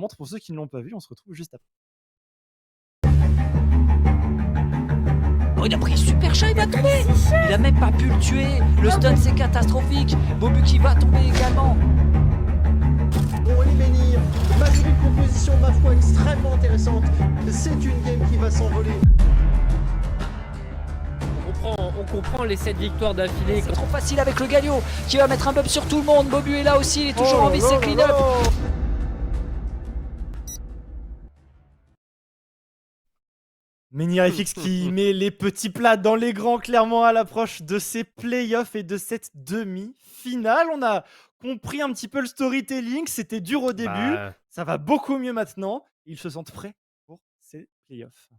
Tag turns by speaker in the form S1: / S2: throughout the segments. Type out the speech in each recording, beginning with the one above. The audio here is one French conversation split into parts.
S1: montre pour ceux qui ne l'ont pas vu, on se retrouve juste après.
S2: Oh, il a pris super chat, il va tomber. Il a même pas pu le tuer. Le stun c'est catastrophique. Bobu qui va tomber également.
S3: Pour les bénir, malgré une composition ma foi extrêmement intéressante, c'est une game qui va s'envoler.
S4: On comprend les 7 victoires d'affilée.
S2: C'est trop facile avec le Galio qui va mettre un buff sur tout le monde. Bobu est là aussi, il est toujours en vie, c'est clean up.
S1: MenhiRFX qui met les petits plats dans les grands, clairement à l'approche de ces playoffs et de cette demi-finale. On a compris un petit peu le storytelling, c'était dur au début, ça va beaucoup mieux maintenant. Ils se sentent prêts pour ces playoffs.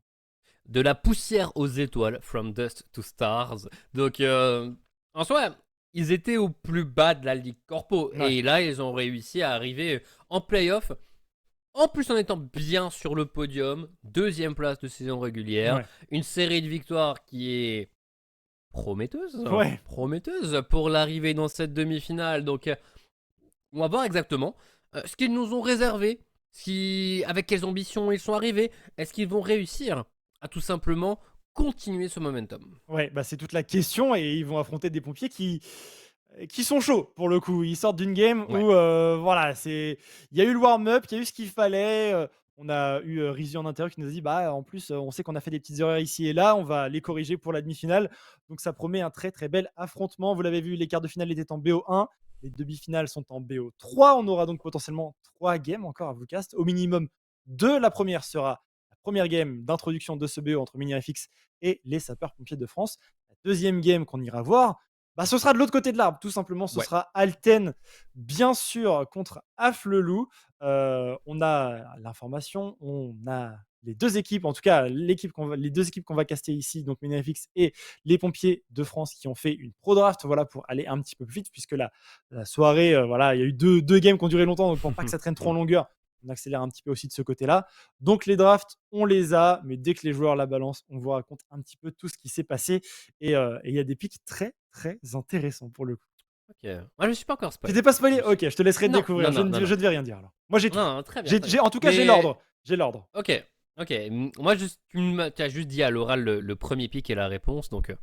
S4: De la poussière aux étoiles, from dust to stars. Donc, en soi, ils étaient au plus bas de la Ligue Corpo.
S1: Ouais.
S4: Et là, ils ont réussi à arriver en playoff. En plus, en étant bien sur le podium, 2e place de saison régulière,
S1: Ouais.
S4: une série de victoires qui est prometteuse,
S1: Ouais.
S4: prometteuse pour l'arrivée dans cette demi-finale. Donc, on va voir exactement ce qu'ils nous ont réservé, avec quelles ambitions ils sont arrivés. Est-ce qu'ils vont réussir à tout simplement continuer ce momentum?
S1: Ouais, bah c'est toute la question et ils vont affronter des pompiers qui sont chauds pour le coup. Ils sortent d'une game
S4: Ouais.
S1: où voilà, il y a eu le warm-up, il y a eu ce qu'il fallait. On a eu Rizzy en intérieur qui nous a dit bah en plus on sait qu'on a fait des petites erreurs ici et là, on va les corriger pour la demi-finale. Donc ça promet un très très bel affrontement. Vous l'avez vu, les quarts de finale étaient en BO1, les demi-finales sont en BO3. On aura donc potentiellement 3 games encore à vous cast. Au minimum 2. La première sera la première game d'introduction de ce BO entre MenhiRFX et les sapeurs-pompiers de France. La deuxième game qu'on ira voir, bah, ce sera de l'autre côté de l'arbre, tout simplement. Ce
S4: Ouais.
S1: sera Alten, bien sûr, contre Afflelou. On a l'information, on a les deux équipes, en tout cas les deux équipes qu'on va caster ici, donc MenhiRFX et les pompiers de France qui ont fait une pro draft, voilà, pour aller un petit peu plus vite, puisque la soirée, voilà, il y a eu deux games qui ont duré longtemps, donc pour pas que ça traîne trop en longueur, on accélère un petit peu aussi de ce côté-là. Donc les drafts, on les a, mais dès que les joueurs la balancent, on vous raconte un petit peu tout ce qui s'est passé. Et il y a des pics très, très intéressants pour le coup.
S4: Ok. Moi, je suis pas encore spoilé.
S1: Tu t'es pas spoilé? Ok, je te laisserai
S4: Non,
S1: découvrir.
S4: non,
S1: Je
S4: non,
S1: ne devais rien dire alors. Moi j'ai tout.
S4: Non, très bien. très bien.
S1: En tout cas, j'ai
S4: Mais-
S1: l'ordre. J'ai l'ordre.
S4: Ok, ok. Moi, tu as juste dit à l'oral le premier pic et la réponse, donc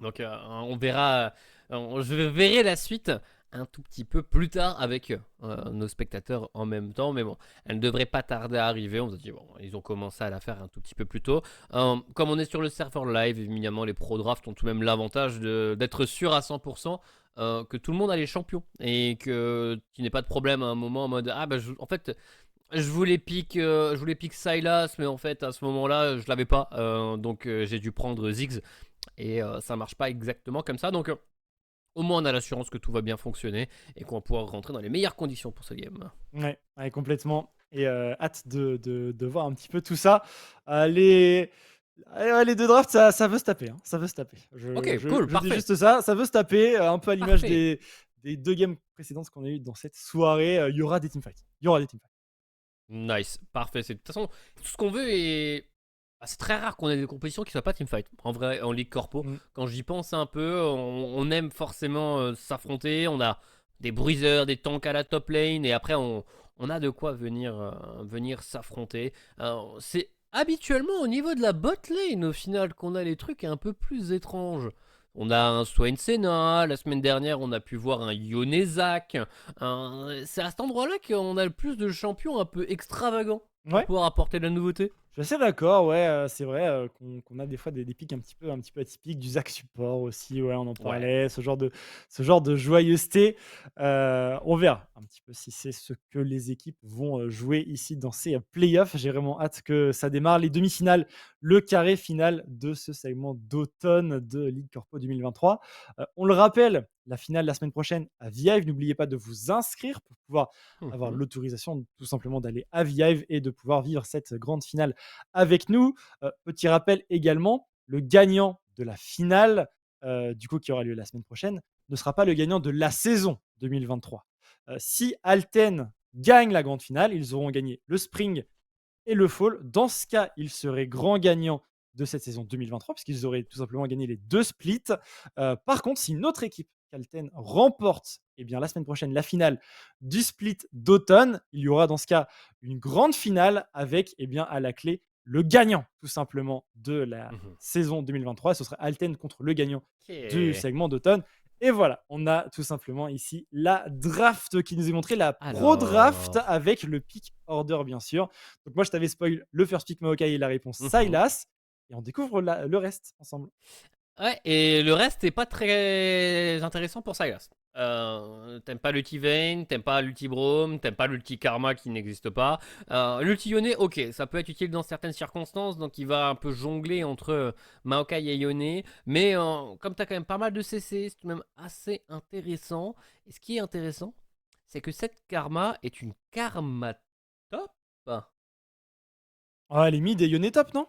S4: on verra. Je verrai la suite un tout petit peu plus tard avec nos spectateurs en même temps, mais bon, elle ne devrait pas tarder à arriver. On se dit bon, ils ont commencé à la faire un tout petit peu plus tôt. Comme on est sur le serveur live, évidemment, les pro drafts ont tout de même l'avantage d'être sûr à 100%. Que tout le monde a les champions et que tu n'aies pas de problème à un moment en mode ah bah en fait je voulais pick Sylas, mais en fait à ce moment-là je l'avais pas, donc j'ai dû prendre Ziggs et ça marche pas exactement comme ça. Donc au moins on a l'assurance que tout va bien fonctionner et qu'on va pouvoir rentrer dans les meilleures conditions pour ce game.
S1: Ouais, complètement. Et hâte de voir un petit peu tout ça. Les deux drafts, ça veut se taper. Hein. Ça veut se taper.
S4: Ok, cool,
S1: je dis
S4: parfait.
S1: juste ça. Ça veut se taper. Un peu à l'image
S4: Parfait.
S1: des deux games précédentes qu'on a eues dans cette soirée. Il y aura des teamfights. Il y aura des teamfights.
S4: Nice, parfait. De toute façon, tout ce qu'on veut est. C'est très rare qu'on ait des compétitions qui soient pas teamfight. En vrai, en Ligue Corpo, quand j'y pense un peu, on aime forcément s'affronter. On a des bruiseurs, des tanks à la top lane, et après on a de quoi venir s'affronter. C'est habituellement au niveau de la bot lane au final qu'on a les trucs un peu plus étranges. On a un Swain Senna, la semaine dernière on a pu voir un Yonezak. C'est à cet endroit-là qu'on a le plus de champions un peu extravagants pour
S1: Ouais.
S4: pouvoir apporter de la nouveauté.
S1: Je suis assez d'accord, ouais, c'est vrai qu'on a des fois des pics un petit peu atypiques, du Zac support aussi, ouais, on en parlait, ce genre de joyeuseté. On verra un petit peu si c'est ce que les équipes vont jouer ici dans ces playoffs. J'ai vraiment hâte que ça démarre. Les demi-finales, le carré final de ce segment d'automne de Ligue Corpo 2023. On le rappelle, la finale la semaine prochaine à Vive. N'oubliez pas de vous inscrire pour pouvoir avoir l'autorisation tout simplement d'aller à Vive et de pouvoir vivre cette grande finale avec nous. Petit rappel également, le gagnant de la finale, du coup, qui aura lieu la semaine prochaine, ne sera pas le gagnant de la saison 2023. Si Alten gagne la grande finale, ils auront gagné le Spring et le Fall. Dans ce cas, ils seraient grands gagnants de cette saison 2023, puisqu'ils auraient tout simplement gagné les deux splits. Par contre, si une autre équipe qu'Alten remporte la semaine prochaine la finale du split d'automne, il y aura dans ce cas une grande finale avec à la clé le gagnant tout simplement de la
S4: Mhm.
S1: saison 2023. Ce sera Alten contre le gagnant du
S4: Ok.
S1: segment d'automne. Et voilà, on a tout simplement ici la draft qui nous est montrée, la pro draft
S4: Alors.
S1: avec le pick order bien sûr. Donc moi je t'avais spoil le first pick Maokai et la réponse
S4: Mhm.
S1: Sylas. Et on découvre le reste ensemble.
S4: Ouais, et le reste est pas très intéressant pour Sylas. T'aimes pas l'ulti Vayne, t'aimes pas l'ulti Braum, t'aimes pas l'ulti Karma qui n'existe pas. L'ulti Yone, ok, ça peut être utile dans certaines circonstances, donc il va un peu jongler entre Maokai et Yone. Mais comme t'as quand même pas mal de CC, c'est tout de même assez intéressant. Et ce qui est intéressant, c'est que cette Karma est une Karma top.
S1: Ah, elle est mid et Yone top, non?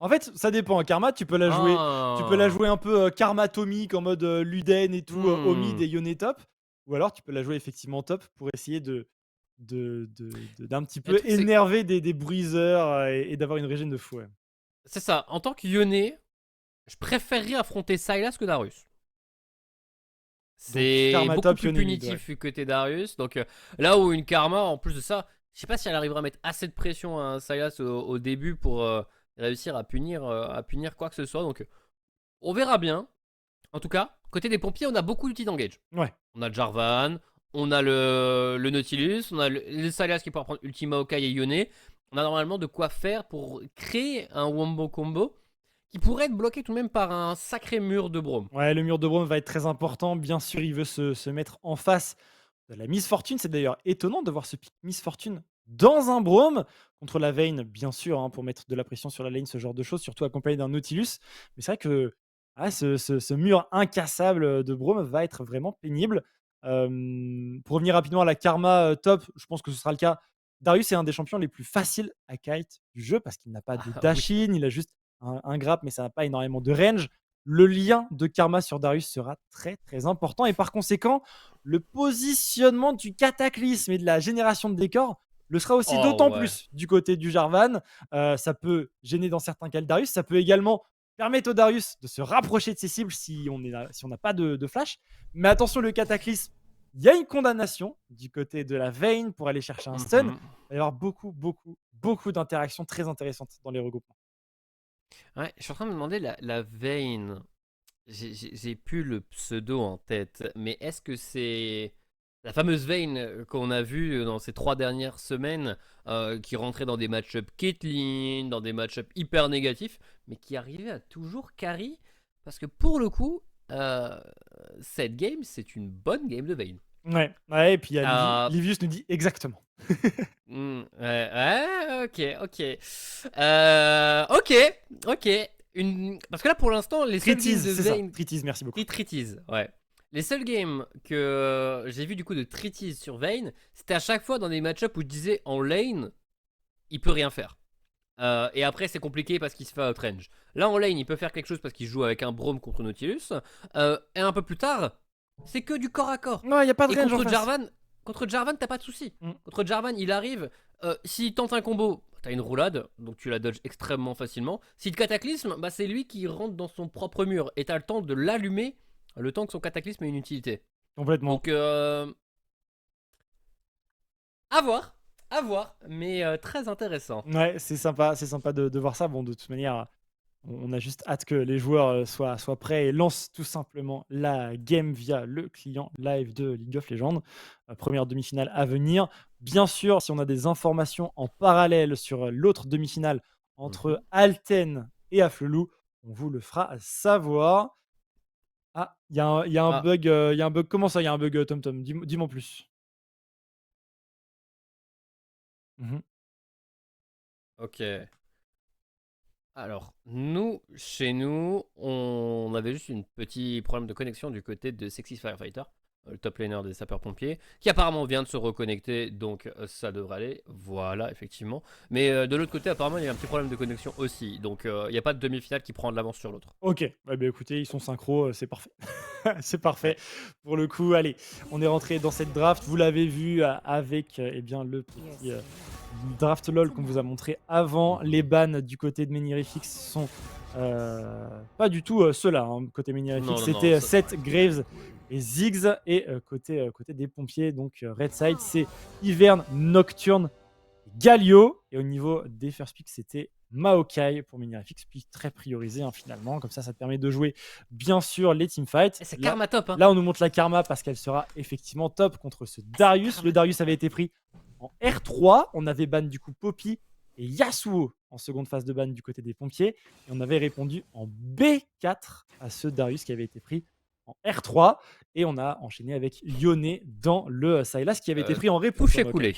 S1: En fait, ça dépend. Karma, tu peux la
S4: Ah.
S1: jouer un peu Karma atomique en mode Luden et tout, au mid
S4: Hmm.
S1: et Yone top. Ou alors tu peux la jouer effectivement top pour essayer d'un petit
S4: Le
S1: peu
S4: truc, c'est
S1: énerver des bruiseurs et d'avoir une régène de fou. Ouais.
S4: c'est ça. En tant que Yone, je préférerais affronter Sylas que Darius.
S1: Donc
S4: C'est
S1: Karma
S4: beaucoup
S1: top,
S4: plus
S1: Yone mid. Ouais.
S4: punitif vu que t'es Darius. Donc là où une Karma, en plus de ça, je sais pas si elle arrivera à mettre assez de pression à un Sylas au début pour réussir à punir quoi que ce soit. Donc on verra bien. En tout cas, côté des pompiers, on a beaucoup d'outils d'engage.
S1: Ouais.
S4: On a le Jarvan, on a le Nautilus, on a le Sylas qui pourra prendre Ultima Okai et Yone. On a normalement de quoi faire pour créer un Wombo combo qui pourrait être bloqué tout de même par un sacré mur de Braum.
S1: Ouais, le mur de Brome va être très important. Bien sûr, il veut se mettre en face de la Miss Fortune. C'est d'ailleurs étonnant de voir ce pick Miss Fortune dans un Brome contre la Vayne, bien sûr, pour mettre de la pression sur la lane, ce genre de choses, surtout accompagné d'un Nautilus. Mais c'est vrai que ce mur incassable de Brome va être vraiment pénible. Pour revenir rapidement à la Karma top, je pense que ce sera le cas. Darius est un des champions les plus faciles à kite du jeu parce qu'il n'a pas de
S4: Ah oui.
S1: dash-in, il a juste un grab, mais ça n'a pas énormément de range. Le lien de Karma sur Darius sera très très important et par conséquent, le positionnement du cataclysme et de la génération de décors le sera aussi
S4: Oh
S1: d'autant
S4: ouais.
S1: plus du côté du Jarvan. Ça peut gêner dans certains cas le Darius, ça peut également permettre au Darius de se rapprocher de ses cibles si on n'a pas de flash. Mais attention, le cataclysme, il y a une condamnation du côté de la Vayne pour aller chercher un stun. Il
S4: Mhm.
S1: va y avoir beaucoup, beaucoup, beaucoup d'interactions très intéressantes dans les regroupements.
S4: Ouais, je suis en train de me demander la Vayne. J'ai plus le pseudo en tête, mais est-ce que c'est la fameuse Vayne qu'on a vue dans ces 3 dernières semaines, qui rentrait dans des match-ups Caitlyn, dans des match-ups hyper négatifs, mais qui arrivait à toujours carry? Parce que pour le coup, cette game, c'est une bonne game de Vayne.
S1: Ouais, ouais, et puis il y a
S4: Euh,
S1: Livius nous dit exactement.
S4: ouais, ok, ok. Ok, ok. Parce que là, pour l'instant, les seules games
S1: Treatise,
S4: de
S1: c'est ça.
S4: Vayne.
S1: Treatise, merci beaucoup.
S4: Treatise, ouais. Les seules games que j'ai vu du coup de Treatise sur Vayne, c'était à chaque fois dans des match-ups où je disais en lane, il peut rien faire. Et après, c'est compliqué parce qu'il se fait outrange. Là, en lane, il peut faire quelque chose parce qu'il joue avec un Braum contre Nautilus. Et un peu plus tard, c'est que du corps à corps.
S1: Non, il n'y a pas de
S4: Et
S1: range en face.
S4: contre Jarvan, t'as pas de souci.
S1: Mm.
S4: Contre Jarvan, il arrive. S'il tente un combo, t'as une roulade, donc tu la dodges extrêmement facilement. Si le cataclysme, bah, c'est lui qui rentre dans son propre mur et t'as le temps de l'allumer le temps que son cataclysme ait une utilité.
S1: Complètement.
S4: Donc, à voir, mais très intéressant.
S1: Ouais, c'est sympa de voir ça. Bon, de toute manière, on a juste hâte que les joueurs soient prêts et lancent tout simplement la game via le client live de League of Legends. Première demi-finale à venir. Bien sûr, si on a des informations en parallèle sur l'autre demi-finale entre
S4: Mhm.
S1: Alten et Afflelou, on vous le fera savoir. Ah, il y a un
S4: Ah,
S1: bug. Il y a un bug. Comment ça, il y a un bug, TomTom? Dis-moi en plus. Mhm.
S4: ok. Alors, chez nous, on avait juste un petit problème de connexion du côté de Sexy Firefighter. le top laner des sapeurs-pompiers, qui apparemment vient de se reconnecter, donc ça devrait aller. Voilà, effectivement. Mais de l'autre côté, apparemment, il y a un petit problème de connexion aussi. Donc il n'y a pas de demi-finale qui prend de l'avance sur l'autre.
S1: Ok, ouais, bah, écoutez, ils sont synchro, c'est parfait. C'est parfait. Pour le coup, allez, on est rentré dans cette draft. Vous l'avez vu avec eh bien, le petit draft LOL qu'on vous a montré avant. Les bans du côté de Menirifix sont pas du tout ceux-là. Hein. Côté Menirifix,
S4: Non, non,
S1: c'était
S4: non, ça-
S1: Seth, Graves et Ziggs. Et côté des pompiers, donc Red Side, c'est Hiverne, Nocturne, Galio. Et au niveau des first picks, c'était Maokai pour Menirifix, puis très priorisé hein, finalement. Comme ça te permet de jouer bien sûr les teamfights.
S4: Eh, c'est
S1: Là-
S4: karma top, hein.
S1: Là, on nous montre la karma parce qu'elle sera effectivement top contre ce Darius. Le Darius avait été pris en R3. On avait ban du coup Poppy et Yasuo en seconde phase de ban du côté des pompiers. Et on avait répondu en B4 à ce Darius qui avait été pris en R3. Et on a enchaîné avec Yone dans le Sylas qui avait été pris en réponse.
S4: Touché coulé.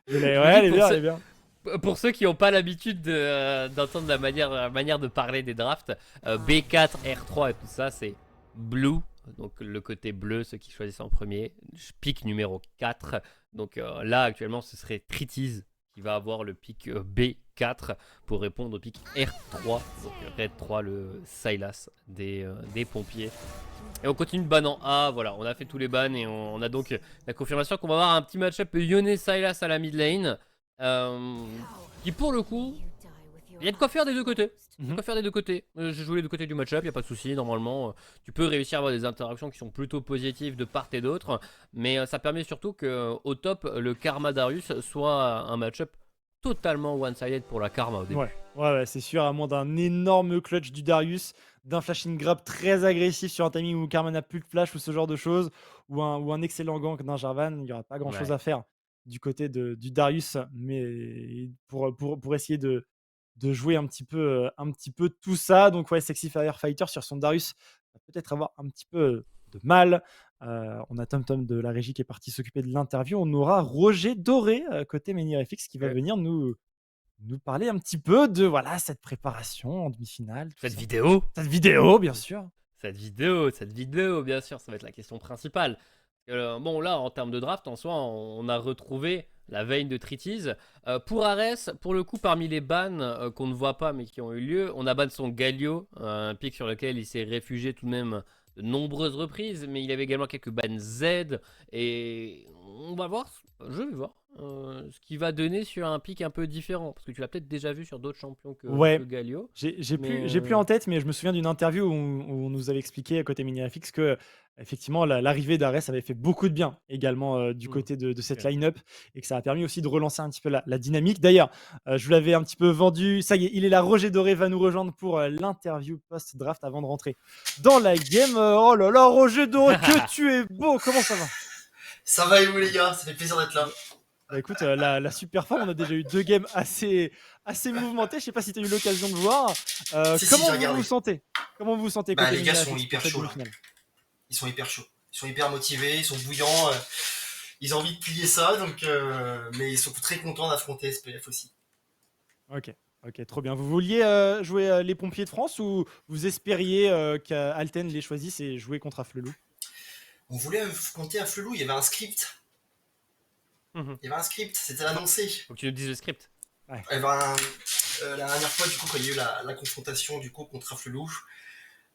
S1: Ouais, elle est bien, elle est bien.
S4: Pour ceux qui n'ont pas l'habitude d'entendre la manière de parler des drafts, B4, R3 et tout ça, c'est blue, donc le côté bleu, ceux qui choisissent en premier, pick numéro 4. Donc là, actuellement, ce serait Tritiz qui va avoir le pick B4 pour répondre au pick R3, donc Red 3, le Sylas des pompiers. Et on continue de ban en A, voilà, on a fait tous les bans et on a donc la confirmation qu'on va avoir un petit match-up Yone-Sylas à la mid lane. Qui pour le coup, il y a de quoi faire des deux côtés. Il y a de quoi faire des deux côtés. J'ai joué les deux côtés du match-up, il n'y a pas de souci. Normalement, tu peux réussir à avoir des interactions qui sont plutôt positives de part et d'autre. Mais ça permet surtout qu'au top, le Karma Darius soit un match-up totalement one-sided pour la Karma au début.
S1: Ouais, c'est sûr, à moins d'un énorme clutch du Darius, d'un flashing grab très agressif sur un timing où Karma n'a plus de flash ou ce genre de choses, ou un excellent gank d'un Jarvan, il n'y aura pas grand chose à faire du côté du Darius, mais pour essayer de jouer un petit peu tout ça. Donc ouais, Sexy Firefighter sur son Darius va peut-être avoir un petit peu de mal. On a TomTom de la régie qui est parti s'occuper de l'interview. On aura Roger Doré côté Menirifix qui va venir nous parler un petit peu de voilà cette préparation en demi-finale.
S4: Cette vidéo,
S1: bien sûr.
S4: Cette vidéo, bien sûr, ça va être la question principale. Bon, là, en termes de draft, en soi, on a retrouvé la veine de Tritiz. Pour Ares, pour le coup, parmi les bans qu'on ne voit pas mais qui ont eu lieu, on a ban son Galio, un pic sur lequel il s'est réfugié tout de même de nombreuses reprises, mais il y avait également quelques bans Z. Et on va voir, je vais voir, ce qui va donner sur un pic un peu différent. Parce que tu l'as peut-être déjà vu sur d'autres champions que Galio.
S1: J'ai plus en tête, mais je me souviens d'une interview où on nous avait expliqué à côté Menirifix que effectivement l'arrivée d'Ares avait fait beaucoup de bien également du côté de cette line-up et que ça a permis aussi de relancer un petit peu la dynamique. D'ailleurs, je vous l'avais un petit peu vendu. Ça y est, il est là. Roger Doré va nous rejoindre pour l'interview post-draft avant de rentrer dans la game. Oh là là, Roger Doré, que tu es beau. Comment ça va?
S5: Ça va et vous les gars, ça fait plaisir d'être là.
S1: Bah écoute, la super forme, on a déjà eu 2 games assez mouvementées. Je sais pas si tu as eu l'occasion de voir. Comment vous vous sentez? Comment vous vous sentez
S5: Bah,
S1: côté
S5: les gars
S1: Menirifix
S5: sont hyper
S1: pour cette
S5: chauds là.
S1: demi-finale?
S5: Ils sont hyper chauds. Ils sont hyper motivés, ils sont bouillants. Ils ont envie de plier ça, donc, mais ils sont très contents d'affronter SPF aussi.
S1: Ok, trop bien. Vous vouliez jouer les pompiers de France ou vous espériez qu'Alten les choisisse et jouer contre Afflelou?
S5: On voulait affronter Afflelou, il y avait un script. Il y avait un script, c'était annoncé.
S4: Faut que tu nous dises le script.
S5: Il y avait la dernière fois, du coup, quand il y a eu la confrontation du coup, contre Afflelou,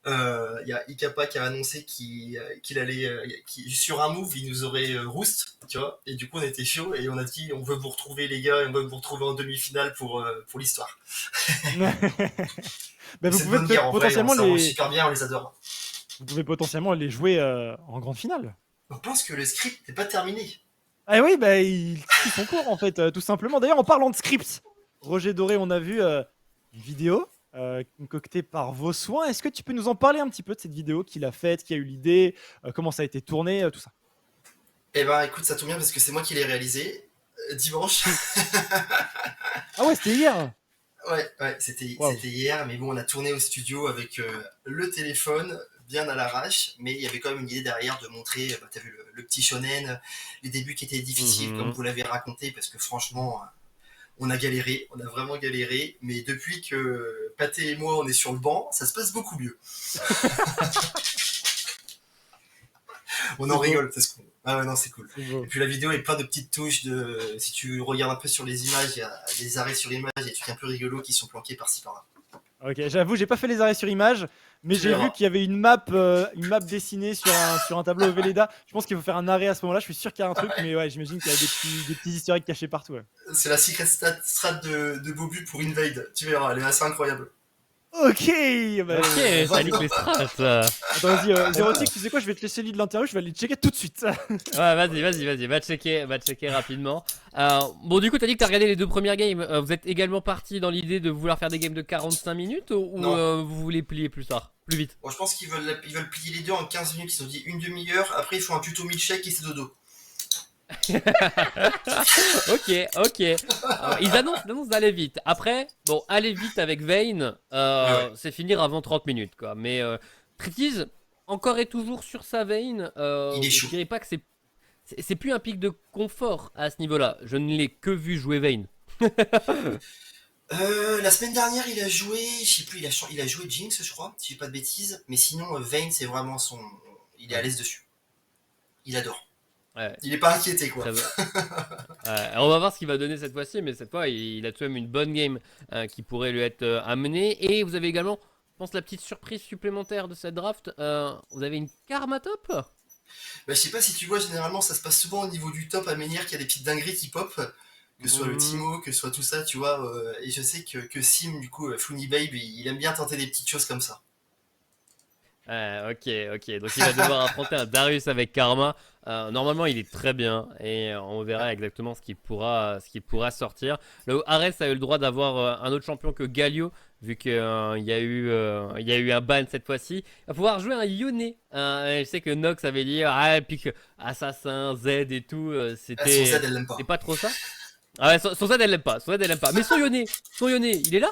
S5: il y a Ikapa qui a annoncé qu'il allait sur un move il nous aurait roost, tu vois, et du coup on était chaud et on a dit on veut vous retrouver les gars et on veut vous retrouver en demi-finale pour l'histoire.
S1: Bah, vous
S5: C'est
S1: pouvez
S5: bonne guerre en vrai,
S1: potentiellement
S5: ça rend super bien, on les adore.
S1: vous pouvez potentiellement les jouer en grande finale.
S5: On pense que le script n'est pas terminé.
S1: Ah oui, bah il suit son cours en fait, tout simplement. D'ailleurs, en parlant de script, Roger Doré, on a vu une vidéo concoctée par vos soins. Est-ce que tu peux nous en parler un petit peu de cette vidéo qu'il a faite, qui a eu l'idée, comment ça a été tourné, tout ça?
S5: Eh ben écoute, ça tombe bien parce que c'est moi qui l'ai réalisé dimanche.
S1: Ah ouais, c'était hier.
S5: Ouais, c'était hier, mais bon, on a tourné au studio avec le téléphone, bien à l'arrache, mais il y avait quand même une idée derrière de montrer, t'as vu le petit shonen, les débuts qui étaient difficiles, comme vous l'avez raconté, parce que franchement, on a galéré, on a vraiment galéré, mais depuis que Pathé et moi, on est sur le banc, ça se passe beaucoup mieux. On
S1: C'est
S5: en
S1: beau.
S5: rigole parce que ah ouais non c'est cool.
S1: C'est beau.
S5: Et puis la vidéo est plein de petites touches de si tu regardes un peu sur les images, il y a des arrêts sur image, il y a des trucs un peu rigolos qui sont planqués par-ci par-là.
S1: Ok, j'avoue, j'ai pas fait les arrêts sur image, mais
S5: Tu
S1: j'ai vu
S5: verras.
S1: qu'il y avait une map dessinée sur un tableau au Velleda. Je pense qu'il faut faire un arrêt à ce moment-là. Je suis sûr qu'il y a un truc, mais ouais, j'imagine qu'il y a des petits historiques cachés partout. Ouais.
S5: C'est la secret strat de Bobu pour Invade. Tu verras, elle est assez incroyable.
S1: Ok, bah,
S4: Ok,
S1: vas-y.
S4: ça nique les strats.
S1: Attends, vas-y, Zérotique, tu sais quoi, je vais te laisser lead l'interview, je vais aller checker tout de suite.
S4: Ouais, vas-y, va checker rapidement. Bon, du coup, t'as dit que t'as regardé les 2 premières games. Vous êtes également parti dans l'idée de vouloir faire des games de 45 minutes ou
S5: Non.
S4: vous voulez plier plus tard, plus vite?
S5: Bon, je pense qu'ils veulent plier les deux en 15 minutes, ils ont dit une demi-heure, après ils font un tuto milkshake et c'est dodo.
S4: Ok. Alors, ils annoncent d'aller vite. Après, bon, aller vite avec Vayne,
S5: Ouais.
S4: c'est finir avant 30 minutes, quoi. Mais Tritiz, encore et toujours sur sa Vayne,
S5: Il est
S4: je
S5: chaud.
S4: dirais pas que c'est plus un pic de confort à ce niveau-là. Je ne l'ai que vu jouer Vayne.
S5: La semaine dernière, il a joué, je sais plus, il a joué Jinx, je crois, si j'ai pas de bêtises. Mais sinon, Vayne, c'est vraiment son. Il est à l'aise dessus. Il adore.
S4: Ouais.
S5: Il est pas inquiété, quoi.
S4: Très bien. On va voir ce qu'il va donner cette fois-ci, mais cette fois, il a tout de même une bonne game qui pourrait lui être amenée. Et vous avez également, je pense, la petite surprise supplémentaire de cette draft. Vous avez une Karma top?
S5: Bah, je sais pas si tu vois, généralement, ça se passe souvent au niveau du top à Menhir qu'il y a des petites dingueries qui pop. Que ce soit le Timo, que ce soit tout ça, tu vois. Et je sais que Sim, du coup, Floony Babe, il aime bien tenter des petites choses comme ça.
S4: Ok. Donc il va devoir affronter un Darius avec Karma. Normalement, il est très bien et on verra exactement ce qu'il pourra sortir. Le Ares a eu le droit d'avoir un autre champion que Galio, vu qu'il y a eu un ban cette fois-ci. Il va pouvoir jouer un Yone. Je sais que Nox avait dit pique Assassin, Z et tout.
S5: Ah, son
S4: C'était
S5: Z, elle l'aime pas.
S4: c'est pas trop ça. Ah ouais, son Z elle l'aime pas. Mais son Yone, il est là?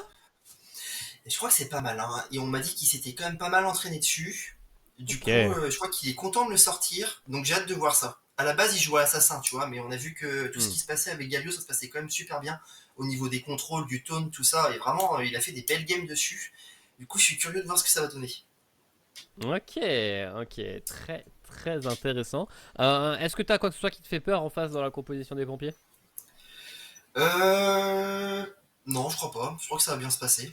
S5: Et je crois que c'est pas mal, hein. Et on m'a dit qu'il s'était quand même pas mal entraîné dessus. Du
S4: Ok.
S5: coup, je crois qu'il est content de le sortir. Donc j'ai hâte de voir ça. À la base, il jouait Assassin, tu vois. Mais on a vu que tout ce qui se passait avec Galio, ça se passait quand même super bien. Au niveau des contrôles, du tone, tout ça. Et vraiment, il a fait des belles games dessus. Du coup, je suis curieux de voir ce que ça va donner.
S4: Ok, très intéressant. Est-ce que t'as quoi que ce soit qui te fait peur en face dans la composition des pompiers?
S5: Non, je crois pas. Je crois que ça va bien se passer.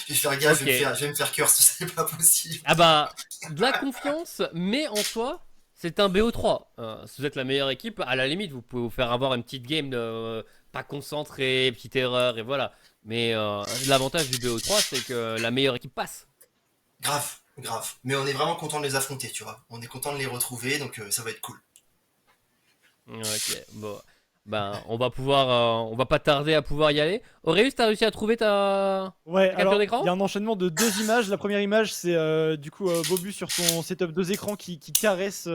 S5: Je vais faire gaffe,
S4: Ok.
S5: je vais me faire curse, c'est pas possible.
S4: Ah bah, de la confiance, mais en soi, c'est un BO3. Si vous êtes la meilleure équipe, à la limite, vous pouvy vous faire avoir une petite game de pas concentré, petite erreur, et voilà. Mais l'avantage du BO3, c'est que la meilleure équipe passe.
S5: Grave. Mais on est vraiment content de les affronter, tu vois. On est content de les retrouver, donc ça va être cool.
S4: Ok, bon. Ben, on va pas tarder à pouvoir y aller. Auréus, t'as réussi à trouver ta
S1: Ouais,
S4: capture
S1: alors il
S4: d'écran?
S1: y a un enchaînement de 2 images. La première image, c'est du coup Bobu sur son setup 2 écrans qui caresse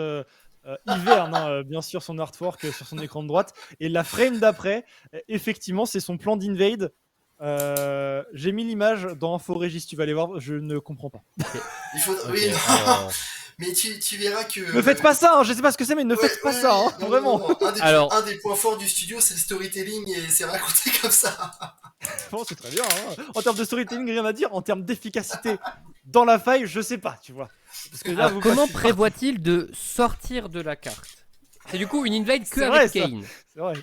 S1: Hiverne, hein, bien sûr, son artwork sur son écran de droite. Et la frame d'après, effectivement, c'est son plan d'invade. J'ai mis l'image dans InfoRégis, tu vas aller voir, je ne comprends pas.
S5: Il faut.
S4: Ok,
S5: Oui, non.
S4: alors...
S5: Mais tu verras que.
S1: Ne faites pas ça, hein, je sais pas ce que c'est, mais ne faites pas ça, hein,
S5: non,
S1: vraiment.
S5: non.
S4: Alors-
S5: Un des points forts du studio, c'est le storytelling et c'est raconté comme ça.
S1: Bon, c'est très bien. Hein. En termes de storytelling, rien à dire. En termes d'efficacité dans la faille, je sais pas, tu vois. Parce que là,
S4: Alors,
S1: vous
S4: comment
S1: passez-
S4: prévoit-il de sortir de la carte? C'est du coup une invade que
S1: C'est
S4: avec
S1: vrai, ça.
S4: Kane.
S1: C'est vrai.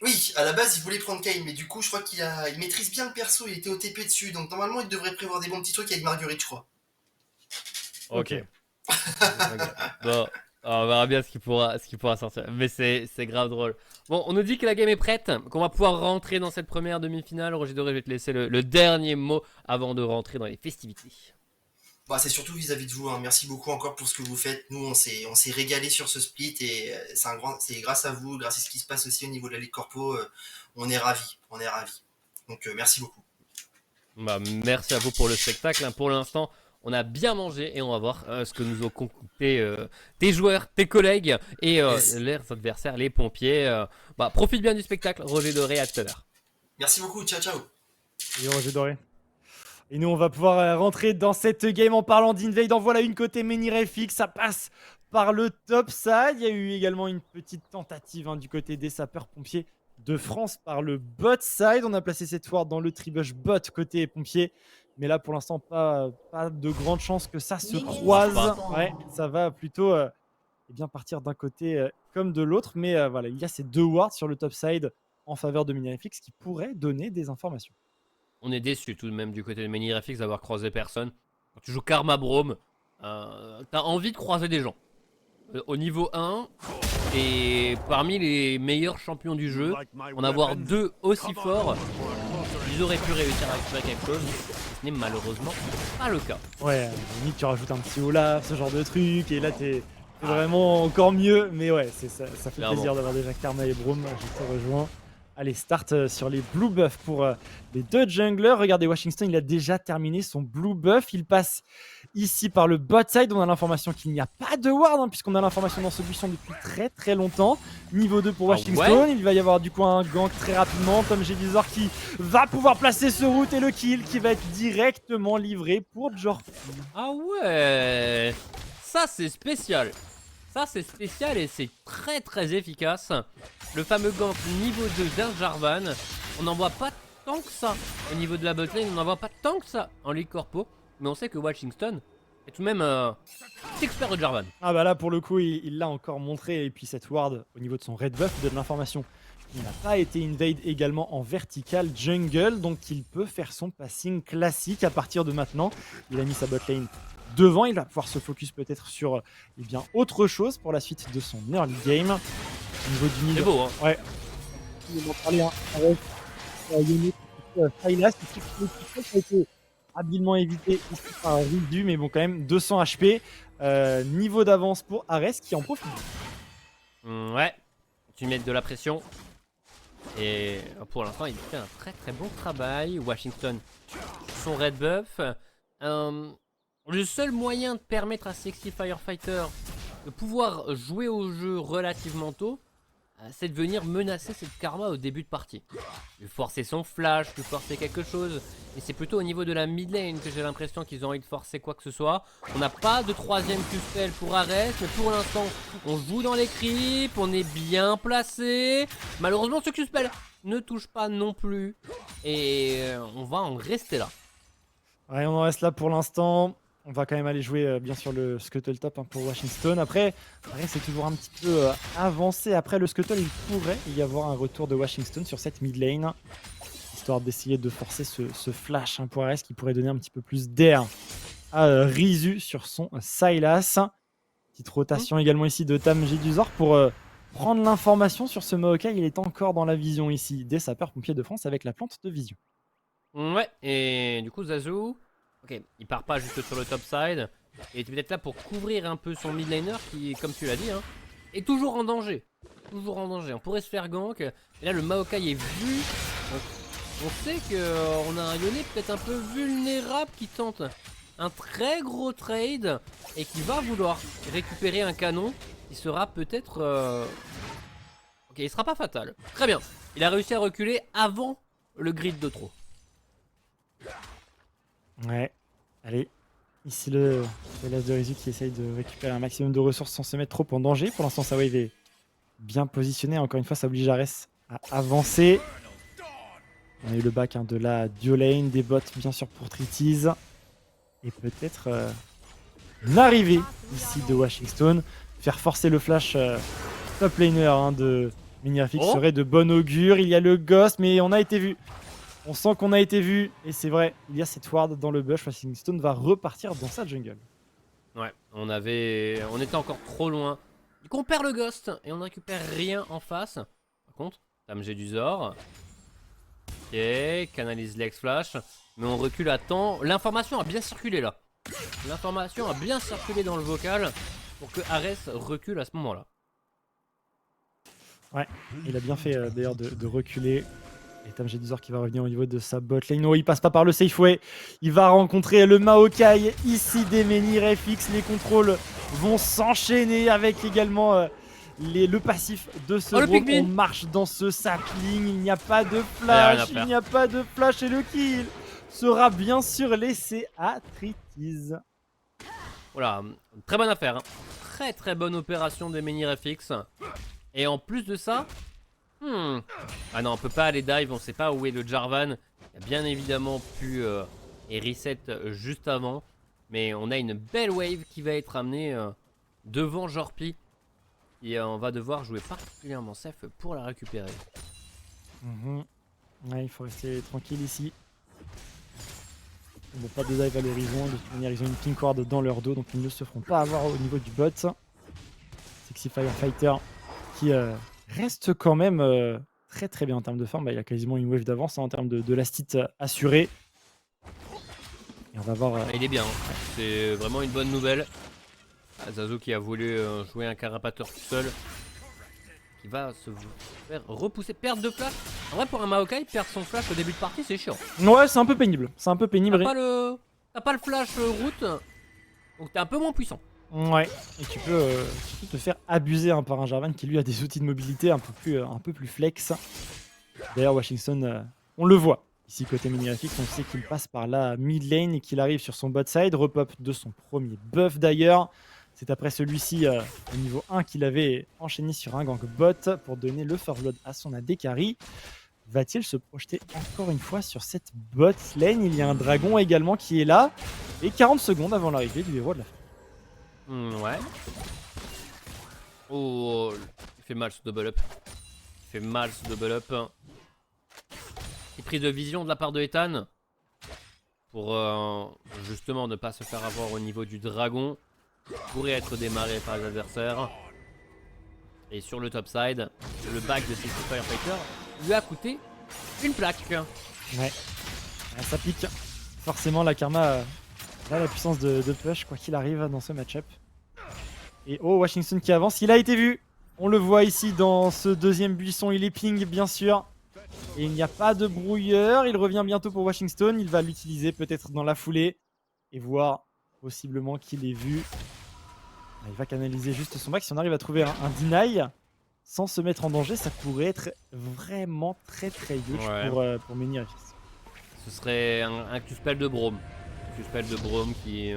S5: Oui, à la base, il voulait prendre Kane, mais du coup, je crois il maîtrise bien le perso, il était OTP dessus, donc normalement, il devrait prévoir des bons petits trucs avec Marguerite, je crois.
S4: Ok. Bon, on verra bien ce qu'il pourra sortir. Mais c'est grave drôle. Bon, on nous dit que la game est prête, qu'on va pouvoir rentrer dans cette première demi-finale. Roger Doré, je vais te laisser le dernier mot avant de rentrer dans les festivités.
S5: Bah, c'est surtout vis-à-vis de vous, hein. Merci beaucoup encore pour ce que vous faites. Nous, on s'est régalé sur ce split et c'est grâce à vous, grâce à ce qui se passe aussi au niveau de la Ligue Corpo, on est ravis. Donc, merci beaucoup.
S4: Bah, merci à vous pour le spectacle. Pour l'instant, on a bien mangé et on va voir ce que nous ont concocté tes joueurs, tes collègues et
S5: Yes.
S4: leurs adversaires, les pompiers. Profite bien du spectacle. Roger Doré, à tout à l'heure.
S5: Merci beaucoup, ciao.
S1: Et Roger Doré. Et nous, on va pouvoir rentrer dans cette game en parlant d'Invade. En voilà une côté Menhir FX, ça passe par le top side. Il y a eu également une petite tentative du côté des sapeurs-pompiers de France par le bot side. On a placé cette ward dans le tribush bot côté pompier. Mais là, pour l'instant, pas de grande chance que ça se croise. Ouais, ça va plutôt bien partir d'un côté comme de l'autre. Mais voilà, il y a ces 2 wards sur le top side en faveur de Minirefix qui pourraient donner des informations.
S4: On est déçu tout de même du côté de Minirefix d'avoir croisé personne. Quand tu joues Karma Brome, t'as envie de croiser des gens. Au niveau 1, et parmi les meilleurs champions du jeu, en avoir 2 aussi forts, ils auraient pu réussir à récupérer quelque chose. Ce n'est malheureusement pas le cas.
S1: Ouais, limite tu rajoutes un petit Olaf, ce genre de truc, et là t'es vraiment encore mieux. Mais ouais, ça fait
S4: Clairement.
S1: plaisir d'avoir déjà Karma et Brome, je te rejoins. Allez, start sur les blue buffs pour les 2 junglers. Regardez, Washington, il a déjà terminé son blue buff. Il passe ici par le bot side. On a l'information qu'il n'y a pas de ward, hein, puisqu'on a l'information dans ce buisson depuis très très longtemps. Niveau 2 pour Washington. Il va y avoir du coup un gank très rapidement. Tom Jedizor qui va pouvoir placer ce route et le kill qui va être directement livré pour Jordan.
S4: Ah ouais, ça c'est spécial. Ça c'est spécial et c'est très très efficace. Le fameux gank niveau 2 d'un Jarvan. On n'en voit pas tant que ça au niveau de la botlane, on n'en voit pas tant que ça en Ligue Corpo. Mais on sait que Washington est tout de même expert de Jarvan.
S1: Ah bah là pour le coup il l'a encore montré. Et puis cette ward au niveau de son red buff donne l'information. Il n'a pas été invade également en vertical jungle. Donc il peut faire son passing classique à partir de maintenant. Il a mis sa botlane devant, il va pouvoir se focus peut-être sur autre chose pour la suite de son early game. Au niveau du mid,
S4: C'est beau, hein.
S1: Ouais. On va parler avec Yoni Silas, qui a été habilement évité ici par Ridu, mais bon quand même 200 HP. Niveau d'avance pour Ares qui en profite.
S4: Ouais, tu mets de la pression. Et pour l'instant, il fait un très très bon travail. Washington, son red buff. Le seul moyen de permettre à Sexy Firefighter de pouvoir jouer au jeu relativement tôt, c'est de venir menacer cette Karma au début de partie. De forcer son flash, de forcer quelque chose. Et c'est plutôt au niveau de la mid lane que j'ai l'impression qu'ils ont envie de forcer quoi que ce soit. On n'a pas de 3ème Q-spell pour Ares, mais pour l'instant, on joue dans les creeps, on est bien placé. Malheureusement, ce Q-spell ne touche pas non plus. Et on va en rester là.
S1: Ouais, on en reste là pour l'instant. On va quand même aller jouer bien sûr le Scuttle Top pour Washington. Après c'est toujours un petit peu avancé. Après le Scuttle, il pourrait y avoir un retour de Washington sur cette mid lane. Histoire d'essayer de forcer ce flash pour Ares qui pourrait donner un petit peu plus d'air à Rizu sur son Sylas. Petite rotation également ici de Tam Jeduzor pour prendre l'information sur ce Maokai. Il est encore dans la vision ici des sapeurs-pompiers de France avec la plante de vision.
S4: Ouais, et du coup Zazu, ok, il part pas juste sur le top side. Il est peut-être là pour couvrir un peu son mid laner qui, comme tu l'as dit, hein, est toujours en danger. Toujours en danger. On pourrait se faire gank. Et là, le Maokai est vu. Donc, on sait qu'on a un Yone peut-être un peu vulnérable qui tente un très gros trade et qui va vouloir récupérer un canon qui sera peut-être... Ok, il sera pas fatal. Très bien. Il a réussi à reculer avant le grid de trop.
S1: Ouais, allez. Ici le Las de Rizu qui essaye de récupérer un maximum de ressources sans se mettre trop en danger. Pour l'instant, sa wave est bien positionnée. Encore une fois, ça oblige Ares à avancer. On a eu le back de la Diolane, des bots bien sûr pour Tritiz. Et peut-être une arrivée ici de Washington. Faire forcer le flash top laner de Minirefix serait de bon augure. Il y a le Ghost, mais on a été vu. On sent qu'on a été vu, et c'est vrai, il y a cette ward dans le bush. Washington va repartir dans sa jungle.
S4: Ouais, on était encore trop loin. Du coup, on perd le Ghost et on ne récupère rien en face. Par contre, Tam Jeduzor. Ok, canalise l'ex flash. Mais on recule à temps. L'information a bien circulé là. L'information a bien circulé dans le vocal pour que Ares recule à ce moment-là.
S1: Ouais, il a bien fait d'ailleurs de reculer. Et Tam Jeduzor qui va revenir au niveau de sa bot lane. Non, il passe pas par le Safeway. Il va rencontrer le Maokai ici des Minirefix. Les contrôles vont s'enchaîner avec également le passif de ce groupe. On marche dans ce sapling. Il n'y a pas de flash. Il n'y a pas de flash. Et le kill sera bien sûr laissé à Tritiz.
S4: Voilà, très bonne affaire. Hein. Très très bonne opération des Minirefix. Et en plus de ça, Ah non, on peut pas aller dive, on sait pas où est le Jarvan. Il a bien évidemment pu et reset juste avant. Mais on a une belle wave qui va être amenée devant Jorpi. Et on va devoir jouer particulièrement safe pour la récupérer.
S1: Ouais, il faut rester tranquille ici. Bon, pas de dive à l'horizon, de toute manière ils ont une pink ward dans leur dos, donc ils ne se feront pas avoir au niveau du bot. Sexy Firefighter qui reste quand même très très bien en termes de forme. Bah, il a quasiment une wave d'avance en termes de last-hit assuré. Et on va voir.
S4: Il est bien, hein. C'est vraiment une bonne nouvelle. Zazu qui a voulu jouer un carapateur tout seul. Qui va se faire repousser, perdre de flash. En vrai, pour un Maokai, perdre son flash au début de partie, c'est chiant.
S1: Ouais, c'est un peu pénible. C'est un peu pénible.
S4: T'as pas le flash route, donc t'es un peu moins puissant.
S1: Ouais, et tu peux surtout te faire abuser hein, par un Jarvan qui lui a des outils de mobilité un peu plus flex. D'ailleurs, Washington, on le voit. Ici, côté Minirafix, on sait qu'il passe par la mid lane et qu'il arrive sur son bot side. Repop de son premier buff d'ailleurs. C'est après celui-ci, au niveau 1, qu'il avait enchaîné sur un gank bot pour donner le forload à son AD carry. Va-t-il se projeter encore une fois sur cette bot lane? Il y a un dragon également qui est là. Et 40 secondes avant l'arrivée du héros de la fin.
S4: Ouais. Oh, il fait mal ce double up. Il fait mal ce double up. Il prise de vision de la part de Ethan. Pour justement ne pas se faire avoir au niveau du dragon. Pourrait être démarré par les adversaires. Et sur le top side, le back de Sexy Firefighter lui a coûté une plaque.
S1: Ouais, ça pique. Forcément, la Karma a la puissance de push, quoi qu'il arrive dans ce match-up. Et oh, Washington qui avance, il a été vu. On le voit ici dans ce deuxième buisson, il est ping, bien sûr. Et il n'y a pas de brouilleur, il revient bientôt pour Washington. Il va l'utiliser peut-être dans la foulée. Et voir possiblement qu'il est vu. Il va canaliser juste son back. Si on arrive à trouver un deny sans se mettre en danger, ça pourrait être vraiment très très huge pour Minirafix.
S4: Ce serait un Q-spell de Braum. Un Q-spell de Braum qui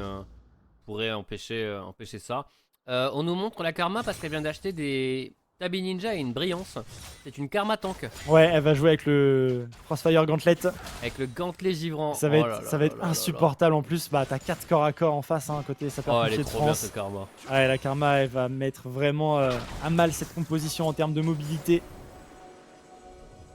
S4: pourrait empêcher ça. On nous montre la Karma parce qu'elle vient d'acheter des Tabi Ninja et une Brillance. C'est une Karma tank.
S1: Ouais, elle va jouer avec le Crossfire Gauntlet.
S4: Avec le gantelet givrant.
S1: Ça va être insupportable en plus. Bah, t'as 4 corps à corps en face, hein, côté sa
S4: elle est trop bien cette Karma.
S1: Ouais, la Karma, elle va mettre vraiment à mal cette composition en termes de mobilité.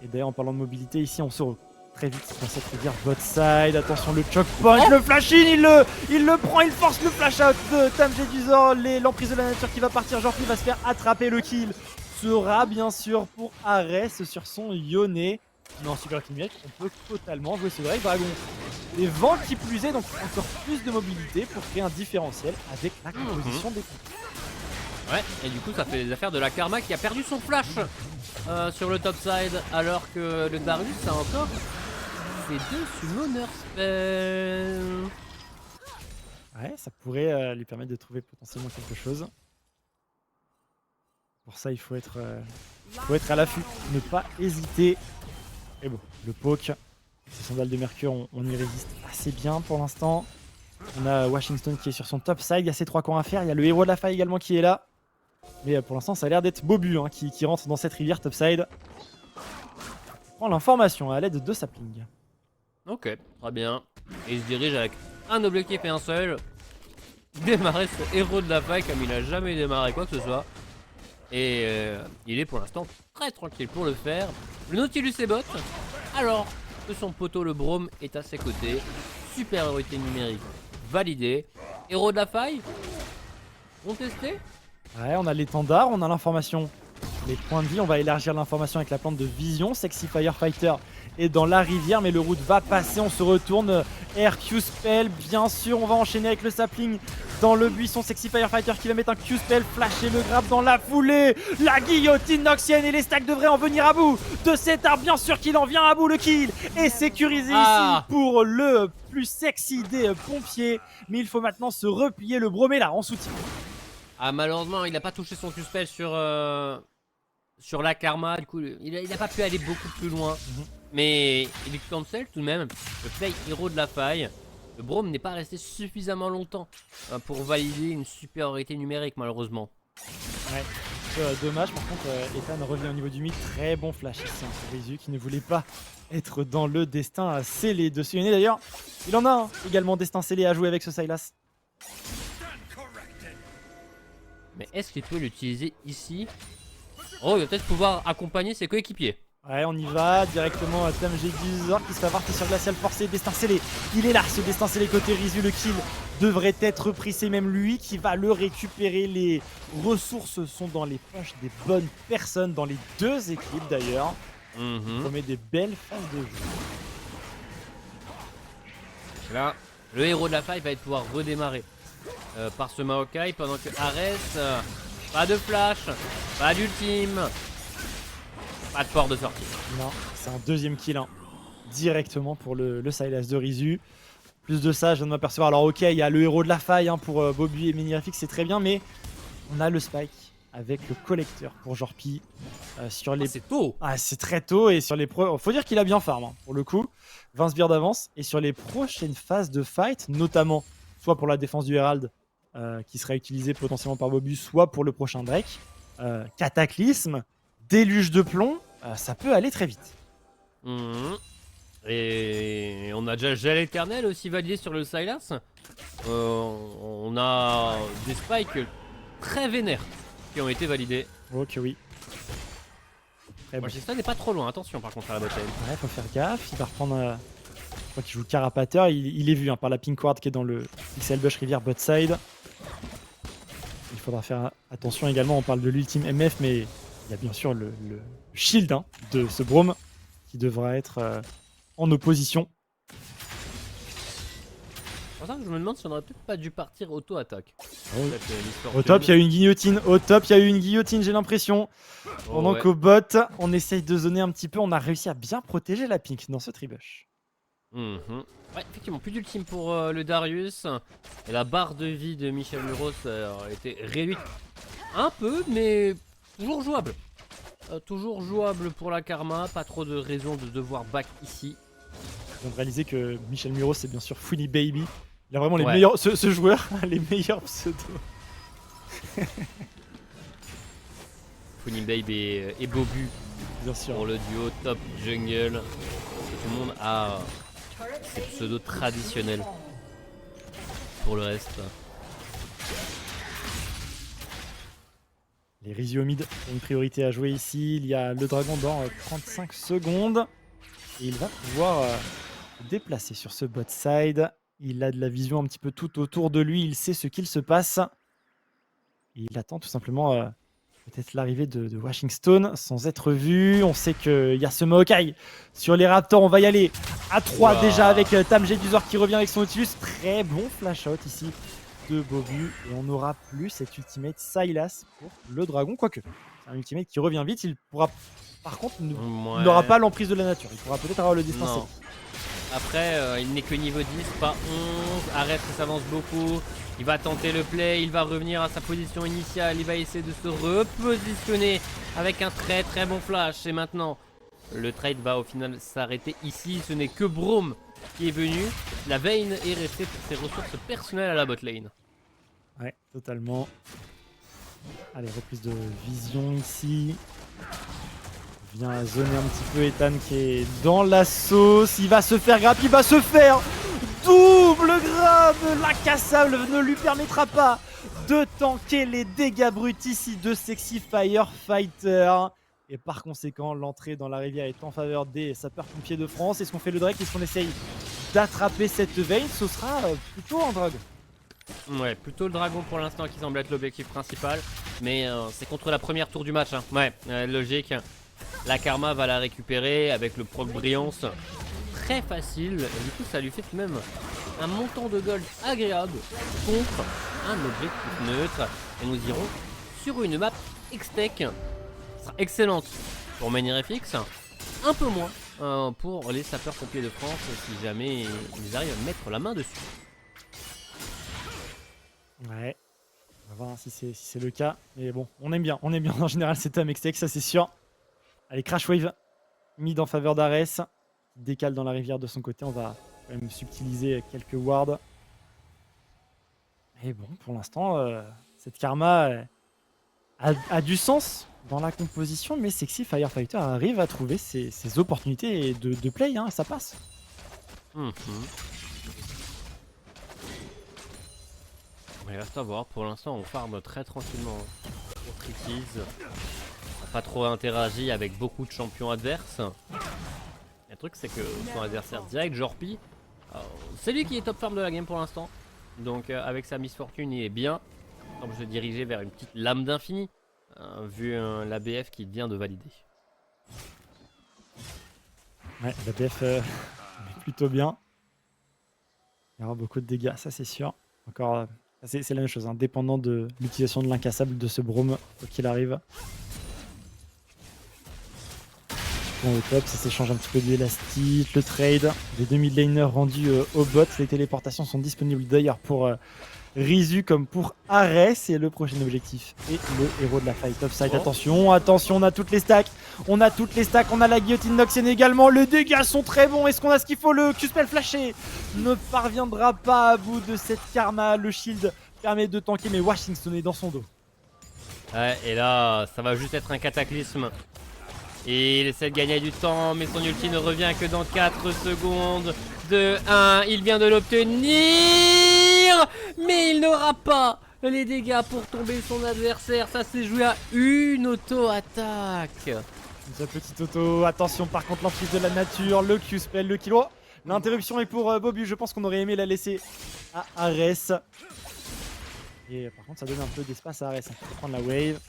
S1: Et d'ailleurs, en parlant de mobilité, ici, on se retrouve très vite dans cette rivière bot side. Attention, le choke point, le flash in, il le prend, il force le flash out de Tam Jedusor. L'emprise de la nature qui va partir. Jorpi va se faire attraper. Le kill sera bien sûr pour Ares sur son Yone. Mais en super kill miracle, on peut totalement jouer ce Drake Dragon. Les vents qui plus est, donc encore plus de mobilité pour créer un différentiel avec la composition des coups.
S4: Ouais, et du coup, ça fait les affaires de la Karma qui a perdu son flash sur le top side, alors que le Darius a encore ses 2 summoner spells.
S1: Ouais, ça pourrait lui permettre de trouver potentiellement quelque chose. Pour ça, il faut être à l'affût, ne pas hésiter. Et bon, le poke, ces sandales de mercure, on y résiste assez bien pour l'instant. On a Washington qui est sur son top side, il y a ces 3 coins à faire, il y a le héros de la faille également qui est là. Mais pour l'instant, ça a l'air d'être Bobu hein, qui rentre dans cette rivière topside. Il prend l'information à l'aide de sapling.
S4: Ok, très bien. Et il se dirige avec un objectif et un seul. Démarrer ce héros de la faille comme il n'a jamais démarré quoi que ce soit. Et il est pour l'instant très tranquille pour le faire. Le Nautilus est bot. Alors que son poteau le Braum est à ses côtés. Supériorité numérique validée. Héros de la faille. Contesté.
S1: Ouais, on a l'étendard, on a l'information. Les points de vie, on va élargir l'information avec la plante de vision. Sexy Firefighter est dans la rivière, mais le route va passer. On se retourne. RQ spell, bien sûr. On va enchaîner avec le sapling dans le buisson. Sexy Firefighter qui va mettre un Q spell, flasher le grab dans la foulée. La guillotine noxienne et les stacks devraient en venir à bout de cet arbre. Bien sûr qu'il en vient à bout. Le kill est sécurisé ici pour le plus sexy des pompiers. Mais il faut maintenant se replier. Le Braum est là en soutien.
S4: Ah, malheureusement, il n'a pas touché son Q-spell sur la Karma. Du coup, il n'a pas pu aller beaucoup plus loin. Mais il est cancel tout de même. Le play héros de la faille. Le Braum n'est pas resté suffisamment longtemps pour valider une supériorité numérique, malheureusement.
S1: Ouais. peu dommage. Par contre, Ethan revient au niveau du mid. Très bon flash ici hein, pour Rizu qui ne voulait pas être dans le destin scellé de Suyone. D'ailleurs, il en a un, également destin scellé à jouer avec ce Sylas.
S4: Mais est-ce qu'il peut l'utiliser ici? Oh, il va peut-être pouvoir accompagner ses coéquipiers.
S1: Ouais, on y va directement à Tam Jeduzor qui se fait avoir sur glacial forcé. Destin scellé, il est là, ce destin scellé côté Rizu. Le kill devrait être pris, c'est même lui qui va le récupérer. Les ressources sont dans les poches des bonnes personnes, dans les deux équipes d'ailleurs. On met des belles phases de jeu.
S4: Là, le héros de la faille va pouvoir redémarrer par ce Maokai pendant que Ares, pas de flash, pas d'ultime, pas de port de sortie.
S1: Non, c'est un deuxième kill hein, directement pour le Sylas de Rizu. Plus de ça, je viens de m'apercevoir. Alors ok, il y a le héros de la faille hein, pour Bobby et Menirafix, c'est très bien, mais on a le spike avec le collecteur pour Jorpi sur les...
S4: C'est tôt.
S1: Ah, c'est très tôt et sur les faut dire qu'il a bien farm hein, pour le coup. 20 sbires d'avance et sur les prochaines phases de fight, notamment soit pour la défense du Herald qui sera utilisé potentiellement par Bobby, soit pour le prochain Drake, Cataclysme, Déluge de plomb, ça peut aller très vite.
S4: Et on a déjà Gel éternel aussi validé sur le Sylas. On a des spikes très vénères qui ont été validés.
S1: Ok, oui. Très bon.
S4: Washington n'est pas trop loin, attention par contre à la bataille.
S1: Ouais, faut faire gaffe, il va reprendre... je crois qu'il joue Carapateur, il est vu hein, par la Pink Ward qui est dans le XL Bush Rivière bot side. Il faudra faire attention également, on parle de l'ultime MF, mais il y a bien sûr le shield hein, de ce Braum qui devra être en opposition.
S4: C'est pour ça que je me demande si on aurait peut-être pas dû partir auto-attaque.
S1: Au top, il y a eu une guillotine. Au top, il y a eu une guillotine, j'ai l'impression. Pendant qu'au bot, on essaye de zoner un petit peu. On a réussi à bien protéger la Pink dans ce tribush.
S4: Ouais, effectivement, plus d'ultime pour le Darius. Et la barre de vie de Michel Muros a été réduite un peu, mais toujours jouable. Toujours jouable pour la Karma. Pas trop de raison de devoir back ici.
S1: Je viens de réaliser que Michel Muros, c'est bien sûr Funny Baby. Il a vraiment les meilleurs, ce joueur a les meilleurs pseudos.
S4: Funny Babe et Bobu
S1: Bien sûr.
S4: pour le duo top jungle. Tout le monde a ses pseudos traditionnels. Pour le reste.
S1: Les Riziomides ont une priorité à jouer ici. Il y a le dragon dans 35 secondes. Et il va pouvoir se déplacer sur ce bot side. Il a de la vision un petit peu tout autour de lui. Il sait ce qu'il se passe. Et il attend tout simplement peut-être l'arrivée de Washington sans être vu. On sait qu'il y a ce Maokai sur les Raptors. On va y aller à 3 déjà avec Tam Jeduzor qui revient avec son Nautilus. Très bon flash out ici de Bobu. Et on n'aura plus cet ultimate Sylas pour le dragon. Quoique, c'est un ultimate qui revient vite. Il pourra, par contre, n'aura pas l'emprise de la nature. Il pourra peut-être avoir le destin.
S4: Après, il n'est que niveau 10, pas 11. Arrête, ça s'avance beaucoup. Il va tenter le play, il va revenir à sa position initiale. Il va essayer de se repositionner avec un très très bon flash. Et maintenant, le trade va au final s'arrêter ici. Ce n'est que Braum qui est venu. La Vayne est restée pour ses ressources personnelles à la bot lane.
S1: Ouais, totalement. Allez, reprise de vision ici. Vient zoner un petit peu Ethan qui est dans la sauce. Il va se faire grab, il va se faire double grab. La cassable ne lui permettra pas de tanker les dégâts bruts ici de Sexy Firefighter. Et par conséquent, l'entrée dans la rivière est en faveur des sapeurs-pompiers de France. Est-ce qu'on fait le Drake? Est-ce qu'on essaye d'attraper cette veille? Ce sera plutôt en drogue.
S4: Ouais, plutôt le dragon pour l'instant qui semble être l'objectif principal. Mais c'est contre la première tour du match. Hein. Ouais, logique. La Karma va la récupérer avec le proc brillance. Très facile. Et du coup, ça lui fait tout de même un montant de gold agréable contre un objectif neutre. Et nous irons sur une map X-Tech. Ce sera excellente pour Menirefix. Un peu moins pour les sapeurs-pompiers de France si jamais ils arrivent à mettre la main dessus.
S1: Ouais, on va voir si c'est le cas. Mais bon, on aime bien en général cet Amextech, ça c'est sûr. Allez, Crash Wave, mid en faveur d'Ares. Décale dans la rivière de son côté, on va quand même subtiliser quelques wards. Et bon, pour l'instant, cette Karma a du sens dans la composition, mais Sexy Firefighter arrive à trouver ses opportunités de play, hein, ça passe.
S4: Mhm. Il reste à voir, pour l'instant on farm très tranquillement pour Trickies. On n'a pas trop interagi avec beaucoup de champions adverses. Le truc c'est que son adversaire direct, Jorpi, c'est lui qui est top farm de la game pour l'instant. Donc avec sa misfortune il est bien. Il semble se diriger vers une petite lame d'infini, vu l'ABF qui vient de valider.
S1: Ouais, l'ABF est plutôt bien. Il y aura beaucoup de dégâts, ça c'est sûr. Encore, c'est la même chose, hein, dépendant de l'utilisation de l'incassable de ce Braum, quoi qu'il arrive. Bon, au top, ça s'échange un petit peu d'élastique, le trade, des 2 mid laners rendus au bot. Les téléportations sont disponibles d'ailleurs pour Rizu comme pour Ares. Et le prochain objectif est le héros de la fight offside.
S4: Oh.
S1: Attention, attention, on a toutes les stacks. On a toutes les stacks, on a la guillotine Noxian également. Les dégâts sont très bons. Est-ce qu'on a ce qu'il faut? Le Q-spell flashé ne parviendra pas à bout de cette karma. Le shield permet de tanker, mais Washington est dans son dos.
S4: Ouais, et là, ça va juste être un cataclysme. Et il essaie de gagner du temps, mais son ulti ne revient que dans 4 secondes. 2, 1, il vient de l'obtenir. Mais il n'aura pas les dégâts pour tomber son adversaire. Ça s'est joué à une auto-attaque.
S1: Sa petite auto, attention par contre l'emprise de la nature, le Q-spell, le kilo. L'interruption est pour Bobu, je pense qu'on aurait aimé la laisser à Ares. Et par contre ça donne un peu d'espace à Ares, il faut prendre la wave.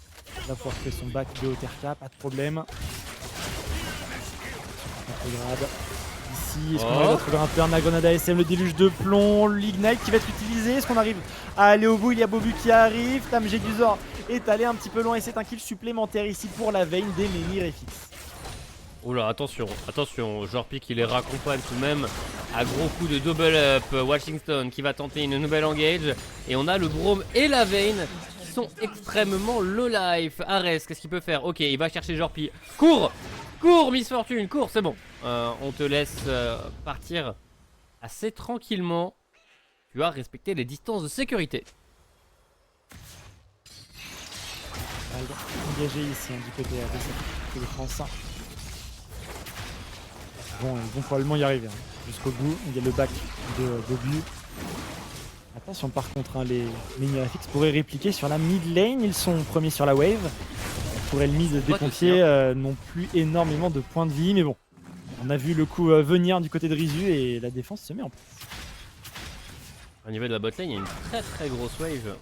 S1: Il va pouvoir faire son back de haut RK, pas de problème. Ici, est-ce qu'on arrive à trouver un peu un grenade ASM, le déluge de plomb, l'ignite qui va être utilisé. Est-ce qu'on arrive à aller au bout? Il y a Bobu qui arrive, Tam Jeduzor est allé un petit peu loin et c'est un kill supplémentaire ici pour la veine des menhirs FX.
S4: Oula, attention, attention, Jorpi qui les raccompagne tout de même à gros coup de double up. Washington qui va tenter une nouvelle engage. Et on a le Braum et la Vayne qui sont extrêmement low life. Ares, qu'est-ce qu'il peut faire? Ok, il va chercher Jorpi. Cours! Cours, Miss Fortune, cours, c'est bon. On te laisse partir assez tranquillement. Tu as respecté les distances de sécurité.
S1: Engagé ici, hein, du côté de cette France. Bon, ils vont probablement y arriver, hein, jusqu'au bout. Il y a le back de Bobu. Attention par contre, hein, les menhirs FX pourraient répliquer sur la mid lane. Ils sont premiers sur la wave. Pour le mid des pompiers n'ont plus énormément de points de vie. Mais bon, on a vu le coup venir du côté de Rizu et la défense se met en place.
S4: Au niveau de la botlane, il y a une très très grosse wave.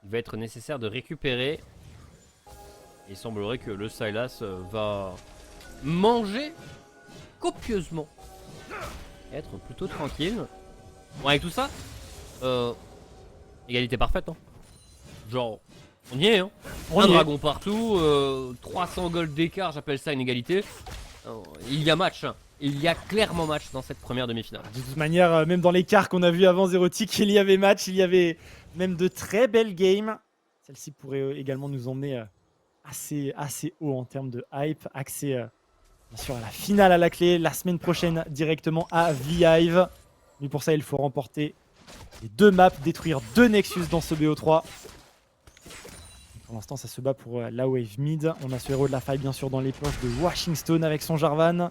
S4: Il va être nécessaire de récupérer. Il semblerait que le Sylas va manger copieusement et être plutôt tranquille. Bon, avec tout ça, égalité parfaite, hein. Genre, on y est, hein. Un dragon partout, 300 gold d'écart, j'appelle ça une égalité. Il y a match, hein. Il y a clairement match dans cette première demi-finale.
S1: De toute manière, même dans l'écart qu'on a vu avant Zerotic, il y avait match, il y avait même de très belles games. Celle-ci pourrait également nous emmener assez haut en termes de hype. Accès bien sûr à la finale à la clé la semaine prochaine directement à V-Hive. Mais pour ça, il faut remporter les 2 maps, détruire 2 Nexus dans ce BO3. Pour l'instant, ça se bat pour la wave mid. On a ce héros de la faille bien sûr dans les poches de Washington avec son Jarvan.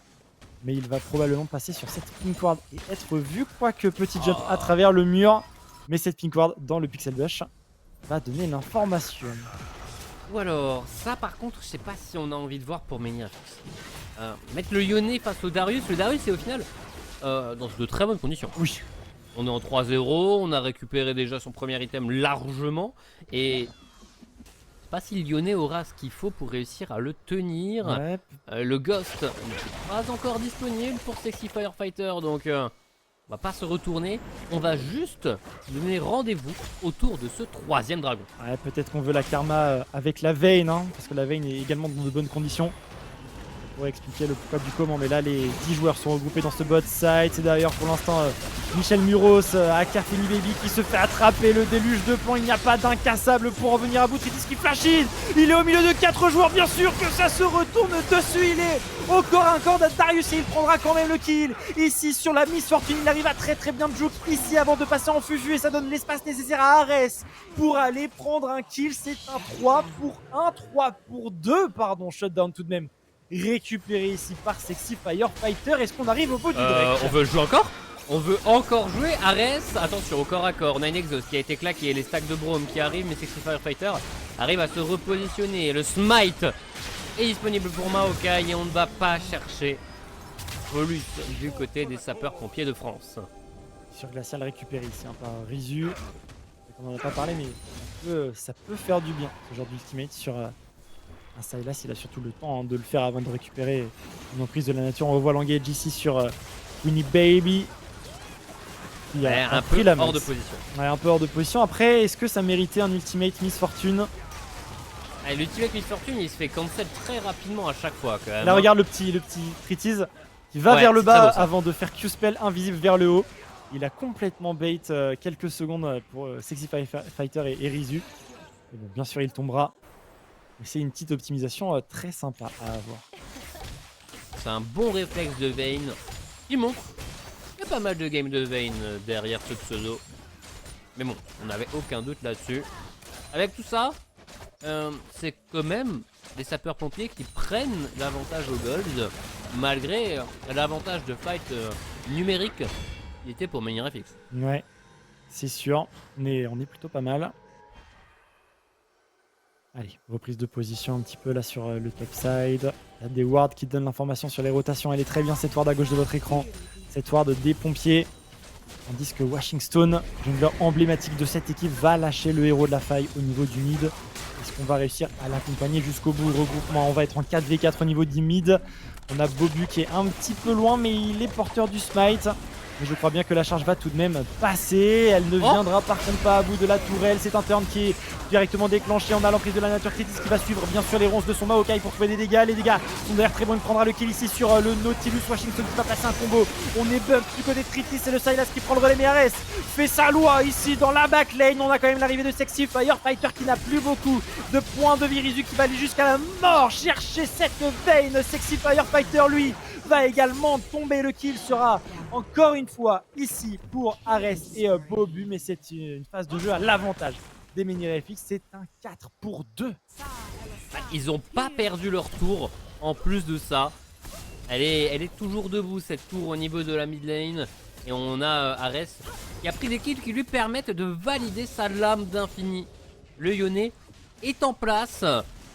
S1: Mais il va probablement passer sur cette pink ward et être vu, quoique petit jump à travers le mur. Mais cette pink ward dans le pixel bush va donner l'information.
S4: Ou alors, ça par contre, je sais pas si on a envie de voir pour Menhir. Mettre le Yone face au Darius. Le Darius est au final dans de très bonnes conditions.
S1: Oui.
S4: On est en 3-0, on a récupéré déjà son premier item largement. Et je sais pas si le Yone aura ce qu'il faut pour réussir à le tenir.
S1: Ouais.
S4: Le Ghost n'est pas encore disponible pour Sexy Firefighter, donc on va pas se retourner. On va juste donner rendez-vous autour de ce 3e dragon.
S1: Ouais, peut-être qu'on veut la karma avec la Vayne, hein, parce que la Vayne est également dans de bonnes conditions. pourrait expliquer le pourquoi du comment. Mais là, les 10 joueurs sont regroupés dans ce bot side. C'est d'ailleurs pour l'instant Michel Muros, aka Femi Baby, qui se fait attraper. Le déluge de plans, il n'y a pas d'incassable pour en venir à bout. Tritis qui flash in. Il est au milieu de 4 joueurs, bien sûr que ça se retourne dessus. Il est au corps à corps d'Darius et il prendra quand même le kill. Ici sur la Miss Fortune, il arrive à très bien juke ici avant de passer en fufu et ça donne l'espace nécessaire à Ares pour aller prendre un kill. C'est un 3 pour 1, 3 pour 2, pardon, shutdown tout de même. Récupéré ici par Sexy Firefighter. Est-ce qu'on arrive au bout du break?
S4: On veut jouer encore? On veut encore jouer. Ares, attention au corps à corps. On a une Exhaust qui a été claquée, les stacks de Braum qui arrivent, mais Sexy Firefighter arrive à se repositionner. Le Smite est disponible pour Maokai et on ne va pas chercher Volus du côté des sapeurs-pompiers de France.
S1: Sur Glacial récupéré ici par Rizu. On n'en a pas parlé, mais ça peut faire du bien ce genre d'ultimate sur un Sylas. Il a surtout le temps de le faire avant de récupérer une emprise de la nature. On revoit l'engage ici sur Winnie Baby. Il a
S4: un peu hors de position.
S1: Ouais, un peu hors de position. Après, est-ce que ça méritait un ultimate Miss Fortune?
S4: L'ultimate Miss Fortune, il se fait cancel très rapidement à chaque fois quand même.
S1: Là, regarde le petit Tritis qui va vers le bas avant de faire Q-Spell invisible vers le haut. Il a complètement bait quelques secondes pour Sexy Fighter et Rizu. Et bon, bien sûr, il tombera. Mais c'est une petite optimisation très sympa à avoir.
S4: C'est un bon réflexe de Vayne qui montre. Il y a pas mal de games de Vayne derrière ce pseudo. Mais bon, on n'avait aucun doute là-dessus. Avec tout ça, c'est quand même les sapeurs-pompiers qui prennent l'avantage au gold, malgré l'avantage de fight numérique qui était pour ManiRFX.
S1: Ouais, c'est sûr. Mais on est plutôt pas mal. Allez, reprise de position un petit peu là sur le top side. Il y a des wards qui donnent l'information sur les rotations. Elle est très bien cette ward à gauche de votre écran. Cette ward des pompiers. Tandis que Washington, jungler emblématique de cette équipe, va lâcher le héros de la faille au niveau du mid. Est-ce qu'on va réussir à l'accompagner jusqu'au bout? Le regroupement, on va être en 4v4 au niveau du mid. On a Bobu qui est un petit peu loin, mais il est porteur du smite. Mais je crois bien que la charge va tout de même passer. Elle ne viendra par contre pas à bout de la tourelle. C'est un turn qui est directement déclenché. On a l'emprise de la nature Critis qui va suivre bien sûr les ronces de son Maokai pour trouver des dégâts. Les dégâts sont d'ailleurs très bons. Il prendra le kill ici sur le Nautilus. Washington qui va placer un combo. On est bump du côté de Critis. C'est le Sylas qui prend le relais. Mais Ares fait sa loi ici dans la backlane. On a quand même l'arrivée de Sexy Firefighter qui n'a plus beaucoup de points de vie. Rizu qui va aller jusqu'à la mort chercher cette Vayne. Sexy Firefighter lui va également tomber. Le kill sera encore une fois ici pour Ares et Bobu, mais c'est une phase de jeu à l'avantage des ManiRFX. C'est un 4 pour 2.
S4: Ils ont pas perdu leur tour. En plus de ça, elle est toujours debout cette tour au niveau de la mid lane. Et on a Ares qui a pris des kills qui lui permettent de valider sa lame d'infini. Le Yone est en place.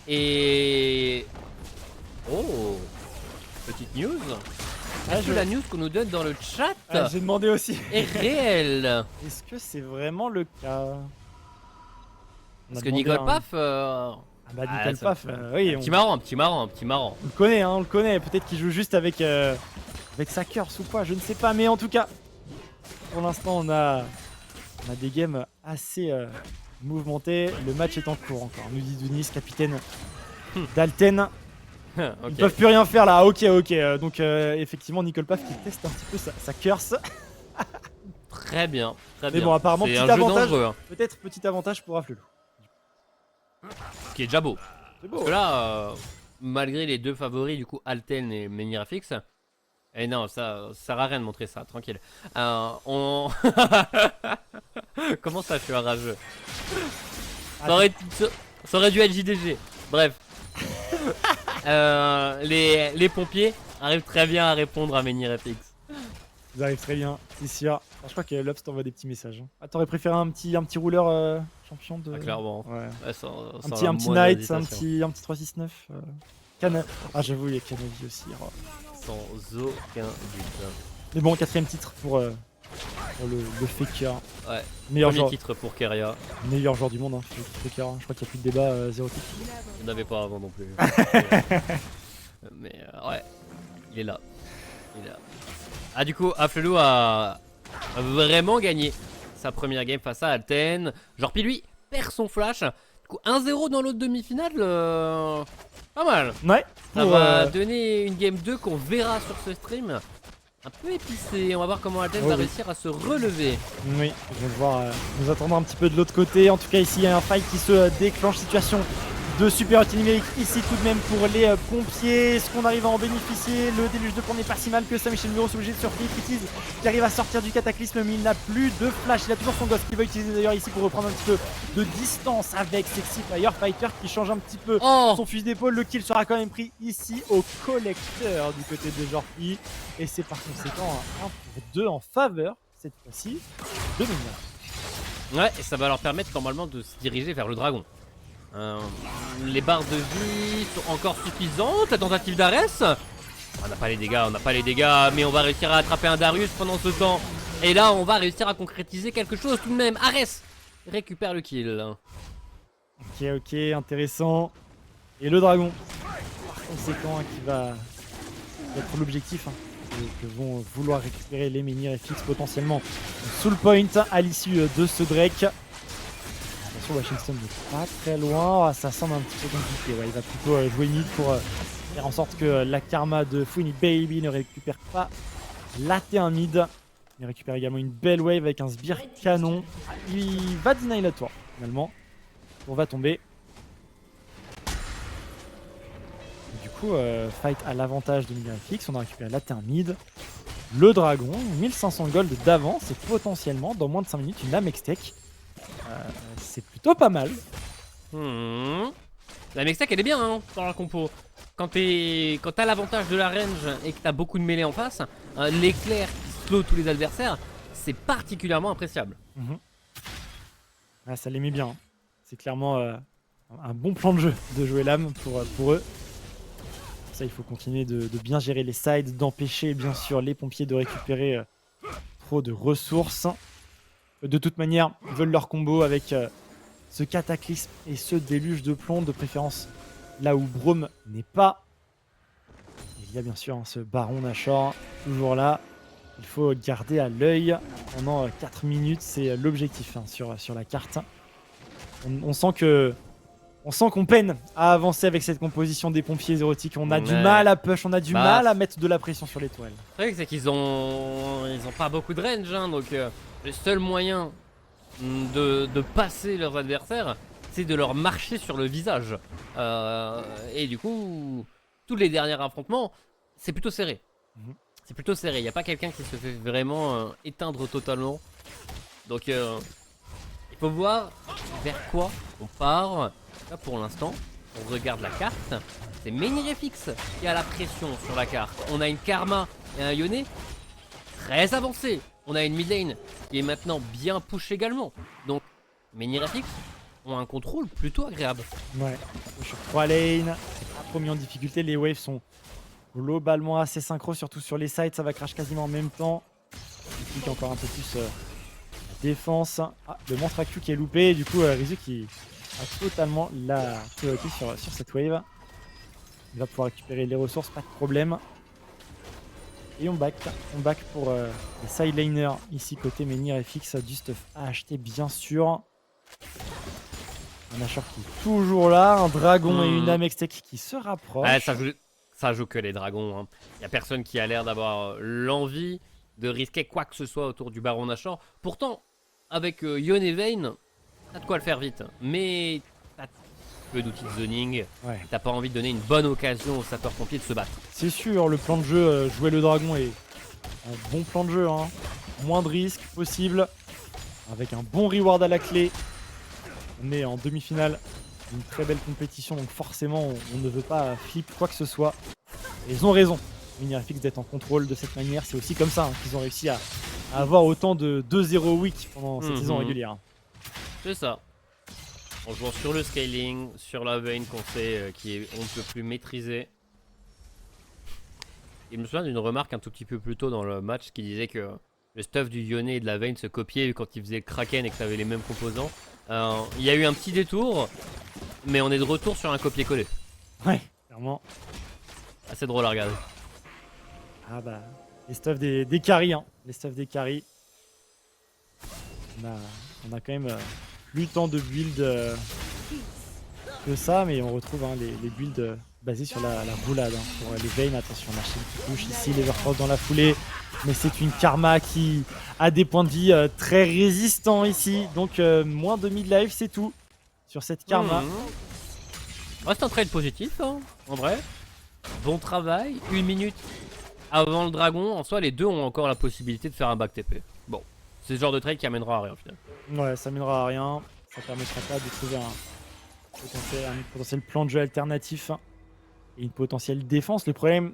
S4: Et... oh, petite news. Est-ce que la news qu'on nous donne dans le chat
S1: J'ai demandé aussi.
S4: est réelle?
S1: Est-ce que c'est vraiment le cas?
S4: Parce que Nicole Paf...
S1: Ah bah Nicole Paf, oui.
S4: Un petit marrant.
S1: On le connaît, hein, on le connaît. Peut-être qu'il joue juste avec sa curse ou quoi, je ne sais pas. Mais en tout cas, pour l'instant, on a des games assez mouvementés. Le match est en cours encore. Nous dit Denis, capitaine d'Alten.
S4: Okay.
S1: Ils peuvent plus rien faire là. Ok. Donc effectivement, Nicole Paf qui teste un petit peu sa curse.
S4: Très bien.
S1: Mais bon, apparemment,
S4: c'est
S1: petit
S4: un jeu
S1: avantage.
S4: dangereux, hein.
S1: Peut-être petit avantage pour Afflelou.
S4: Ce qui est déjà beau.
S1: C'est beau.
S4: Parce que là, malgré les deux favoris, du coup, Alten et ManiRFX, et non, ça sert à rien de montrer ça, tranquille. On... Comment ça, je suis un rageux? Ça aurait dû être JDG. Bref. Les pompiers arrivent très bien à répondre à ManiRFX.
S1: Ils arrivent très bien, c'est sûr. Alors, je crois que Lops t'envoie des petits messages. Ah, t'aurais préféré un petit rouleur champion de...
S4: Ah, clairement.
S1: Ouais.
S4: Un
S1: petit Knight, un petit 3-6-9. Ah, j'avoue, il y a Canavi aussi. Oh.
S4: Sans aucun doute.
S1: Mais bon, 4ème titre pour le Faker.
S4: Ouais.
S1: Meilleur
S4: titre pour Keria.
S1: Meilleur joueur du monde, hein, Faker. Je crois qu'il n'y a plus de débat, 0 titre.
S4: On n'avait pas avant non plus. Mais ouais, il est là. Ah, du coup, Afflelou a vraiment gagné sa première game face à Alten. Genre, puis lui perd son flash. Du coup, 1-0 dans l'autre demi-finale. Pas mal.
S1: Ouais.
S4: Ça
S1: pour,
S4: va donner une game 2 qu'on verra sur ce stream. Un peu épicé. On va voir comment Alten
S1: Oh
S4: va
S1: oui.
S4: réussir à se relever.
S1: Oui, je vais voir. Nous attendons un petit peu de l'autre côté. En tout cas, ici, il y a un fight qui se déclenche. Situation de supériorité numérique ici tout de même pour les pompiers. Est-ce qu'on arrive à en bénéficier? Le déluge de plomb n'est pas si mal que ça. Michel Muro est obligé de surfer. Fritz qui arrive à sortir du cataclysme, mais il n'a plus de flash. Il a toujours son gosse qu'il va utiliser d'ailleurs ici pour reprendre un petit peu de distance avec Sexy Firefighter qui change un petit peu
S4: Oh,
S1: son fusil d'épaule. Le kill sera quand même pris ici au collecteur du côté de Jorfi. Et c'est par conséquent un 1 pour 2 en faveur, cette fois-ci, de Migna.
S4: ouais, et ça va leur permettre normalement de se diriger vers le dragon. Les barres de vie sont encore suffisantes. La tentative d'Ares. On n'a pas les dégâts, mais on va réussir à attraper un Darius pendant ce temps. Et là, on va réussir à concrétiser quelque chose tout de même. Ares récupère le kill.
S1: Ok, intéressant. Et le dragon, par conséquent, qui va être l'objectif que vont vouloir récupérer les Menhir et Fix potentiellement sous le point à l'issue de ce Drake. Attention, Washington n'est pas très loin. Ça semble un petit peu compliqué. Ouais, il va plutôt jouer mid pour faire en sorte que la karma de Fouini Baby ne récupère pas la T1 mid. Il récupère également une belle wave avec un sbire canon. Il va deny la tour finalement. On va tomber. Du coup, fight à l'avantage de Migna FX. On a récupéré la T1 mid. Le dragon, 1500 gold d'avance et potentiellement dans moins de 5 minutes une lame extech. C'est plutôt pas mal.
S4: La Mextech elle est bien hein, dans la compo. Quand t'as l'avantage de la range et que t'as beaucoup de mêlée en face, l'éclair qui slow tous les adversaires, c'est particulièrement appréciable.
S1: Ah, ça les met bien. C'est clairement un bon plan de jeu de jouer l'âme pour eux. Pour ça, il faut continuer de bien gérer les sides, d'empêcher bien sûr les pompiers de récupérer trop de ressources. De toute manière, ils veulent leur combo avec ce cataclysme et ce déluge de plomb, de préférence là où Braum n'est pas. Il y a bien sûr ce Baron Nashor toujours là. Il faut garder à l'œil pendant 4 minutes, c'est l'objectif sur la carte. On sent qu'on peine à avancer avec cette composition des pompiers érotiques. On a du mal à push, on a du mal à mettre de la pression sur les toiles.
S4: Le truc c'est qu'ils ont pas beaucoup de range, hein, donc le seul moyen de passer leurs adversaires, c'est de leur marcher sur le visage. Et du coup, tous les derniers affrontements, c'est plutôt serré. C'est plutôt serré, il n'y a pas quelqu'un qui se fait vraiment éteindre totalement. Donc il faut voir vers quoi on part. Là pour l'instant, on regarde la carte. C'est Menhir-FX qui a la pression sur la carte. On a une Karma et un Yone très avancé. On a une mid lane qui est maintenant bien push également. Donc Menhir-FX ont un contrôle plutôt agréable.
S1: Ouais, sur 3 lanes, c'est pas trop mis en difficulté. Les waves sont globalement assez synchro, surtout sur les sides. Ça va crash quasiment en même temps. Il pique encore un peu plus la défense. Ah, le monstre AQ qui est loupé. Du coup, Rizu qui a totalement la priorité sur cette wave. Il va pouvoir récupérer les ressources, pas de problème. Et on back pour les side laners ici côté Menhir-FX. Du stuff à acheter bien sûr. Un Nashor qui est toujours là, un dragon et une Amextech qui se rapprochent.
S4: Ouais, ça joue que les dragons. Hein. Y a personne qui a l'air d'avoir l'envie de risquer quoi que ce soit autour du Baron Nashor. Pourtant, avec Yone et Vayne, t'as de quoi le faire vite. Mais t'as peu d'outils de zoning.
S1: Ouais.
S4: T'as pas envie de donner une bonne occasion aux sapeurs-pompiers de se battre.
S1: C'est sûr, le plan de jeu, jouer le dragon est un bon plan de jeu. Hein. Moins de risques possible. Avec un bon reward à la clé. On est en demi-finale d'une très belle compétition, donc forcément on ne veut pas flip quoi que ce soit. Et ils ont raison, Menhir-FX d'être en contrôle de cette manière, c'est aussi comme ça hein, qu'ils ont réussi à avoir autant de 2-0 week pendant cette saison régulière.
S4: C'est ça. En jouant sur le scaling, sur la Vayne qu'on sait qui est on ne peut plus maîtriser. Il me souvient d'une remarque un tout petit peu plus tôt dans le match qui disait que le stuff du Yone et de la Vayne se copiait quand ils faisaient le Kraken et que ça avait les mêmes composants. Il y a eu un petit détour, mais on est de retour sur un copier-coller.
S1: Ouais, clairement.
S4: Assez drôle à regarder.
S1: Ah bah, les stuffs des carries, hein. Les stuffs des carries. On a quand même plus tant de builds que ça, mais on retrouve hein, les builds basé sur la roulade hein, pour les Vayne. Attention, machine qui touche ici, l'Everforce dans la foulée. Mais c'est une Karma qui a des points de vie très résistants ici. Donc moins de mid-life, c'est tout sur cette Karma.
S4: Reste un trade positif, hein, en vrai. Bon travail. 1 minute avant le dragon. En soi, les deux ont encore la possibilité de faire un back TP. Bon, c'est ce genre de trade qui amènera à rien au final.
S1: Ouais, ça mènera à rien. Ça permettra pas de trouver un potentiel plan de jeu alternatif et une potentielle défense. Le problème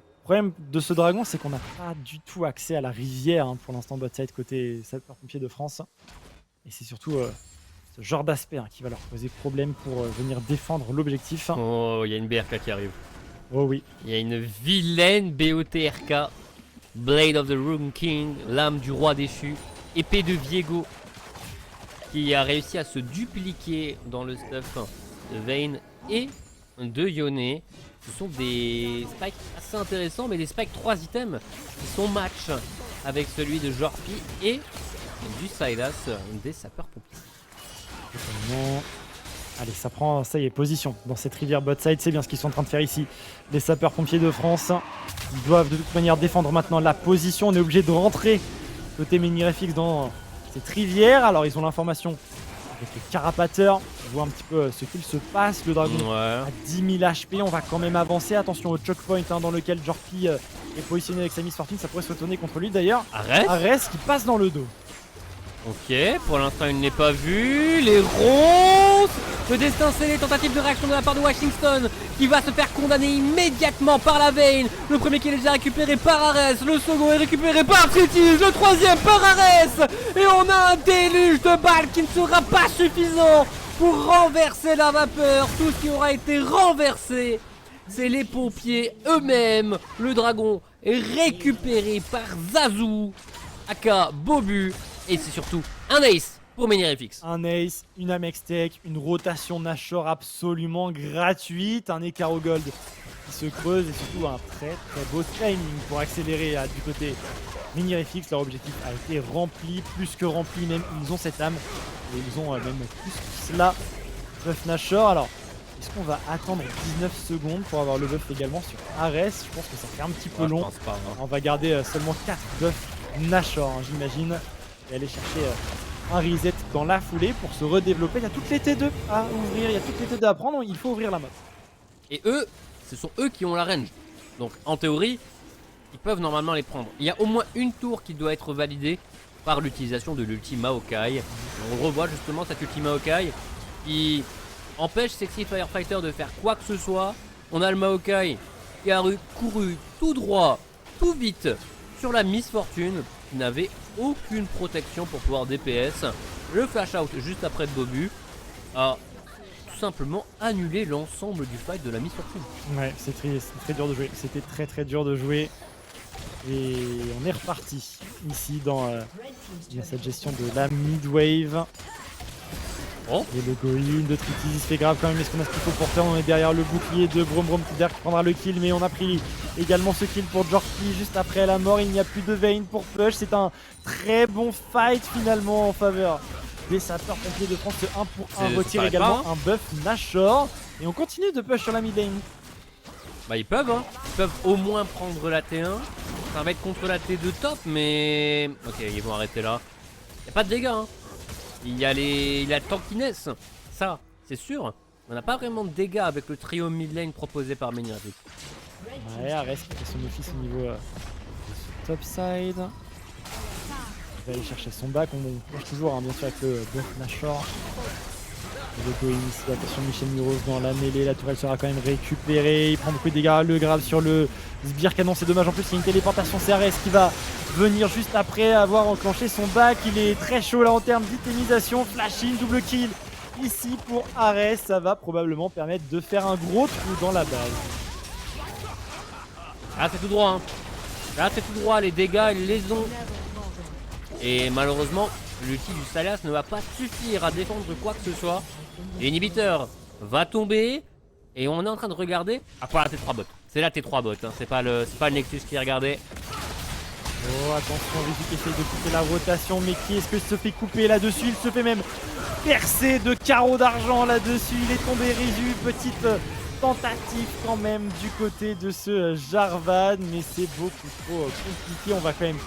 S1: de ce dragon, c'est qu'on n'a pas du tout accès à la rivière hein, pour l'instant bot side côté sapeurs-pompiers de France. Et c'est surtout ce genre d'aspect hein, qui va leur poser problème pour venir défendre l'objectif.
S4: Oh, il y a une BRK qui arrive.
S1: Oh oui.
S4: Il y a une vilaine BOTRK. Blade of the Rune King, l'âme du roi déchu, épée de Viego, qui a réussi à se dupliquer dans le stuff de Vayne et de Yone. Ce sont des spikes assez intéressants, mais des spikes 3 items qui sont match avec celui de Jorpi et du Silas des sapeurs-pompiers.
S1: Totalement. Allez, ça y est, position dans cette rivière bot side, c'est bien ce qu'ils sont en train de faire ici. Les sapeurs-pompiers de France, ils doivent de toute manière défendre maintenant la position. On est obligé de rentrer côté Minirefix dans cette rivière. Alors, ils ont l'information avec les carapateurs. On voit un petit peu ce qu'il se passe. Le dragon à 10 000 HP, on va quand même avancer. Attention au choke point hein, dans lequel Jorpi est positionné avec sa Miss Fortune. Ça pourrait se retourner contre lui d'ailleurs. Arès qui passe dans le dos.
S4: Ok, pour l'instant il n'est pas vu. Les ronces. Le destin scellé, tentative de réaction de la part de Washington qui va se faire condamner immédiatement par la Vayne. Le premier qui est déjà récupéré par Arès. Le second est récupéré par Tritis. Le troisième par Arès. Et on a un déluge de balles qui ne sera pas suffisant pour renverser la vapeur. Tout ce qui aura été renversé, c'est les pompiers eux-mêmes. Le dragon est récupéré par Zazu, aka Bobu. Et c'est surtout un ace pour Minirefix.
S1: Un ace, une Amex Tech, une rotation Nashor absolument gratuite, un écart au gold qui se creuse et surtout un très beau timing pour accélérer du côté Minirefix. Leur objectif a été rempli, plus que rempli même, ils ont cette âme et ils ont même plus que cela. Buff Nashor, alors est-ce qu'on va attendre 19 secondes pour avoir le buff également sur Arès? Je pense que ça fait un petit peu long.
S4: Je pense pas, hein.
S1: On va garder seulement 4 buffs Nashor hein, j'imagine. Et aller chercher un reset dans la foulée pour se redévelopper. Il y a toutes les T2 à ouvrir, il y a toutes les T2 à prendre, il faut ouvrir la map.
S4: Et eux, ce sont eux qui ont la range. Donc en théorie, ils peuvent normalement les prendre. Il y a au moins une tour qui doit être validée par l'utilisation de l'ulti Maokai. On revoit justement cette ulti Maokai qui empêche Sexy Firefighter de faire quoi que ce soit. On a le Maokai qui a couru tout droit, tout vite sur la Miss Fortune qui n'avait aucune protection pour pouvoir DPS. Le flash out juste après de Bobu a tout simplement annulé l'ensemble du fight de la Miss Fortune.
S1: Ouais, c'est très dur de jouer. C'était très dur de jouer. Et on est reparti ici dans cette gestion de la mid-wave.
S4: Oh.
S1: Et le go-in de Tritis il se fait grave quand même. Est-ce qu'on a ce qu'il faut pour faire? On est derrière le bouclier de Brom qui prendra le kill. Mais on a pris également ce kill pour Jorpi juste après la mort. Il n'y a plus de Vayne pour push. C'est un très bon fight finalement en faveur des sapeurs-pompiers de France. Ce 1 pour 1 retire également un buff Nashor. Et on continue de push sur la mid lane.
S4: Bah ils peuvent hein. Ils peuvent au moins prendre la T1. Ça va être contre la T2 top mais... Ok, ils vont arrêter là. Il n'y a pas de dégâts hein. Il y a tankiness, ça c'est sûr. On n'a pas vraiment de dégâts avec le trio mid lane proposé par Minirefix.
S1: Ouais, Arès qui fait son office au niveau top side. Il va aller chercher son back, on plonge toujours hein, bien sûr avec le buff Nashor. Le go ici, attention Michel Muros dans la mêlée, la tourelle sera quand même récupérée. Il prend beaucoup de dégâts, le grave sur le sbire canon, c'est dommage en plus, il y a une téléportation, c'est Arès qui va venir juste après avoir enclenché son back. Il est très chaud là en termes d'itemisation, flashing, double kill ici pour Arès, ça va probablement permettre de faire un gros trou dans la base.
S4: Ah c'est tout droit hein. Là c'est tout droit, les dégâts ils les ont. Et malheureusement l'ulti du Salas ne va pas suffire à défendre quoi que ce soit. L'inhibiteur va tomber et on est en train de regarder. Ah pas la T3 bot. C'est la T3 bot, hein. C'est pas le Nexus qui est regardé.
S1: Oh attention, Rizu qui essaye de couper la rotation, mais qui est-ce que se fait couper là-dessus? Il se fait même percer de carreaux d'argent là-dessus, il est tombé Rizu, petite tentative quand même du côté de ce Jarvan, mais c'est beaucoup trop compliqué. On va quand même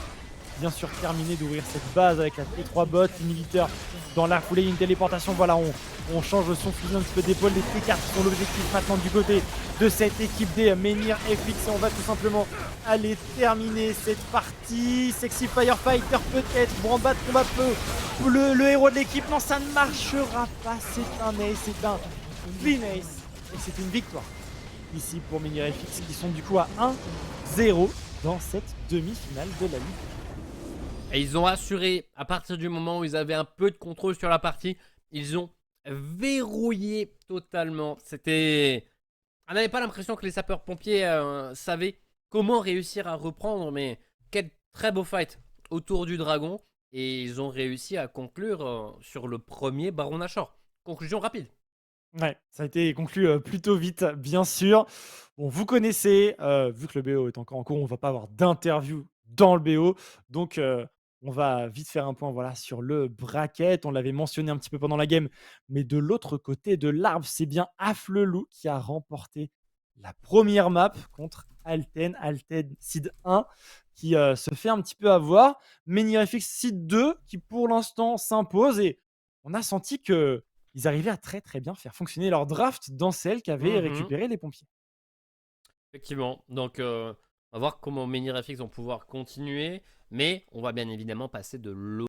S1: bien sûr terminer d'ouvrir cette base avec la T3 bot, les militaires dans la foulée, une téléportation. Voilà, on change son fusil un petit peu d'épaule. Les T4 sont l'objectif maintenant du côté de cette équipe des Menhir FX. Et on va tout simplement aller terminer cette partie. Sexy Firefighter peut-être, Brand de combat peu. Le héros de l'équipe, non, ça ne marchera pas. C'est un ace, c'est un clean ace. Et c'est une victoire ici pour Menhir FX qui sont du coup à 1-0 dans cette demi-finale de la Ligue.
S4: Et ils ont assuré, à partir du moment où ils avaient un peu de contrôle sur la partie, ils ont verrouillé totalement. C'était... On n'avait pas l'impression que les sapeurs-pompiers savaient comment réussir à reprendre, mais quel très beau fight autour du dragon. Et ils ont réussi à conclure sur le premier Baron Nashor. Conclusion rapide.
S1: Ouais, ça a été conclu plutôt vite, bien sûr. Bon, vous connaissez, vu que le BO est encore en cours, on va pas avoir d'interview dans le BO. Donc, on va vite faire un point voilà, sur le bracket. On l'avait mentionné un petit peu pendant la game. Mais de l'autre côté de l'arbre, c'est bien Afflelou qui a remporté la première map contre Alten. Alten Seed 1 qui se fait un petit peu avoir. Menhir FX Seed 2 qui pour l'instant s'impose. Et on a senti que ils arrivaient à très très bien faire fonctionner leur draft dans celle qui avait récupéré les pompiers.
S4: Effectivement. Donc, on va voir comment Menhir FX vont pouvoir continuer. Mais on va bien évidemment passer de l'autre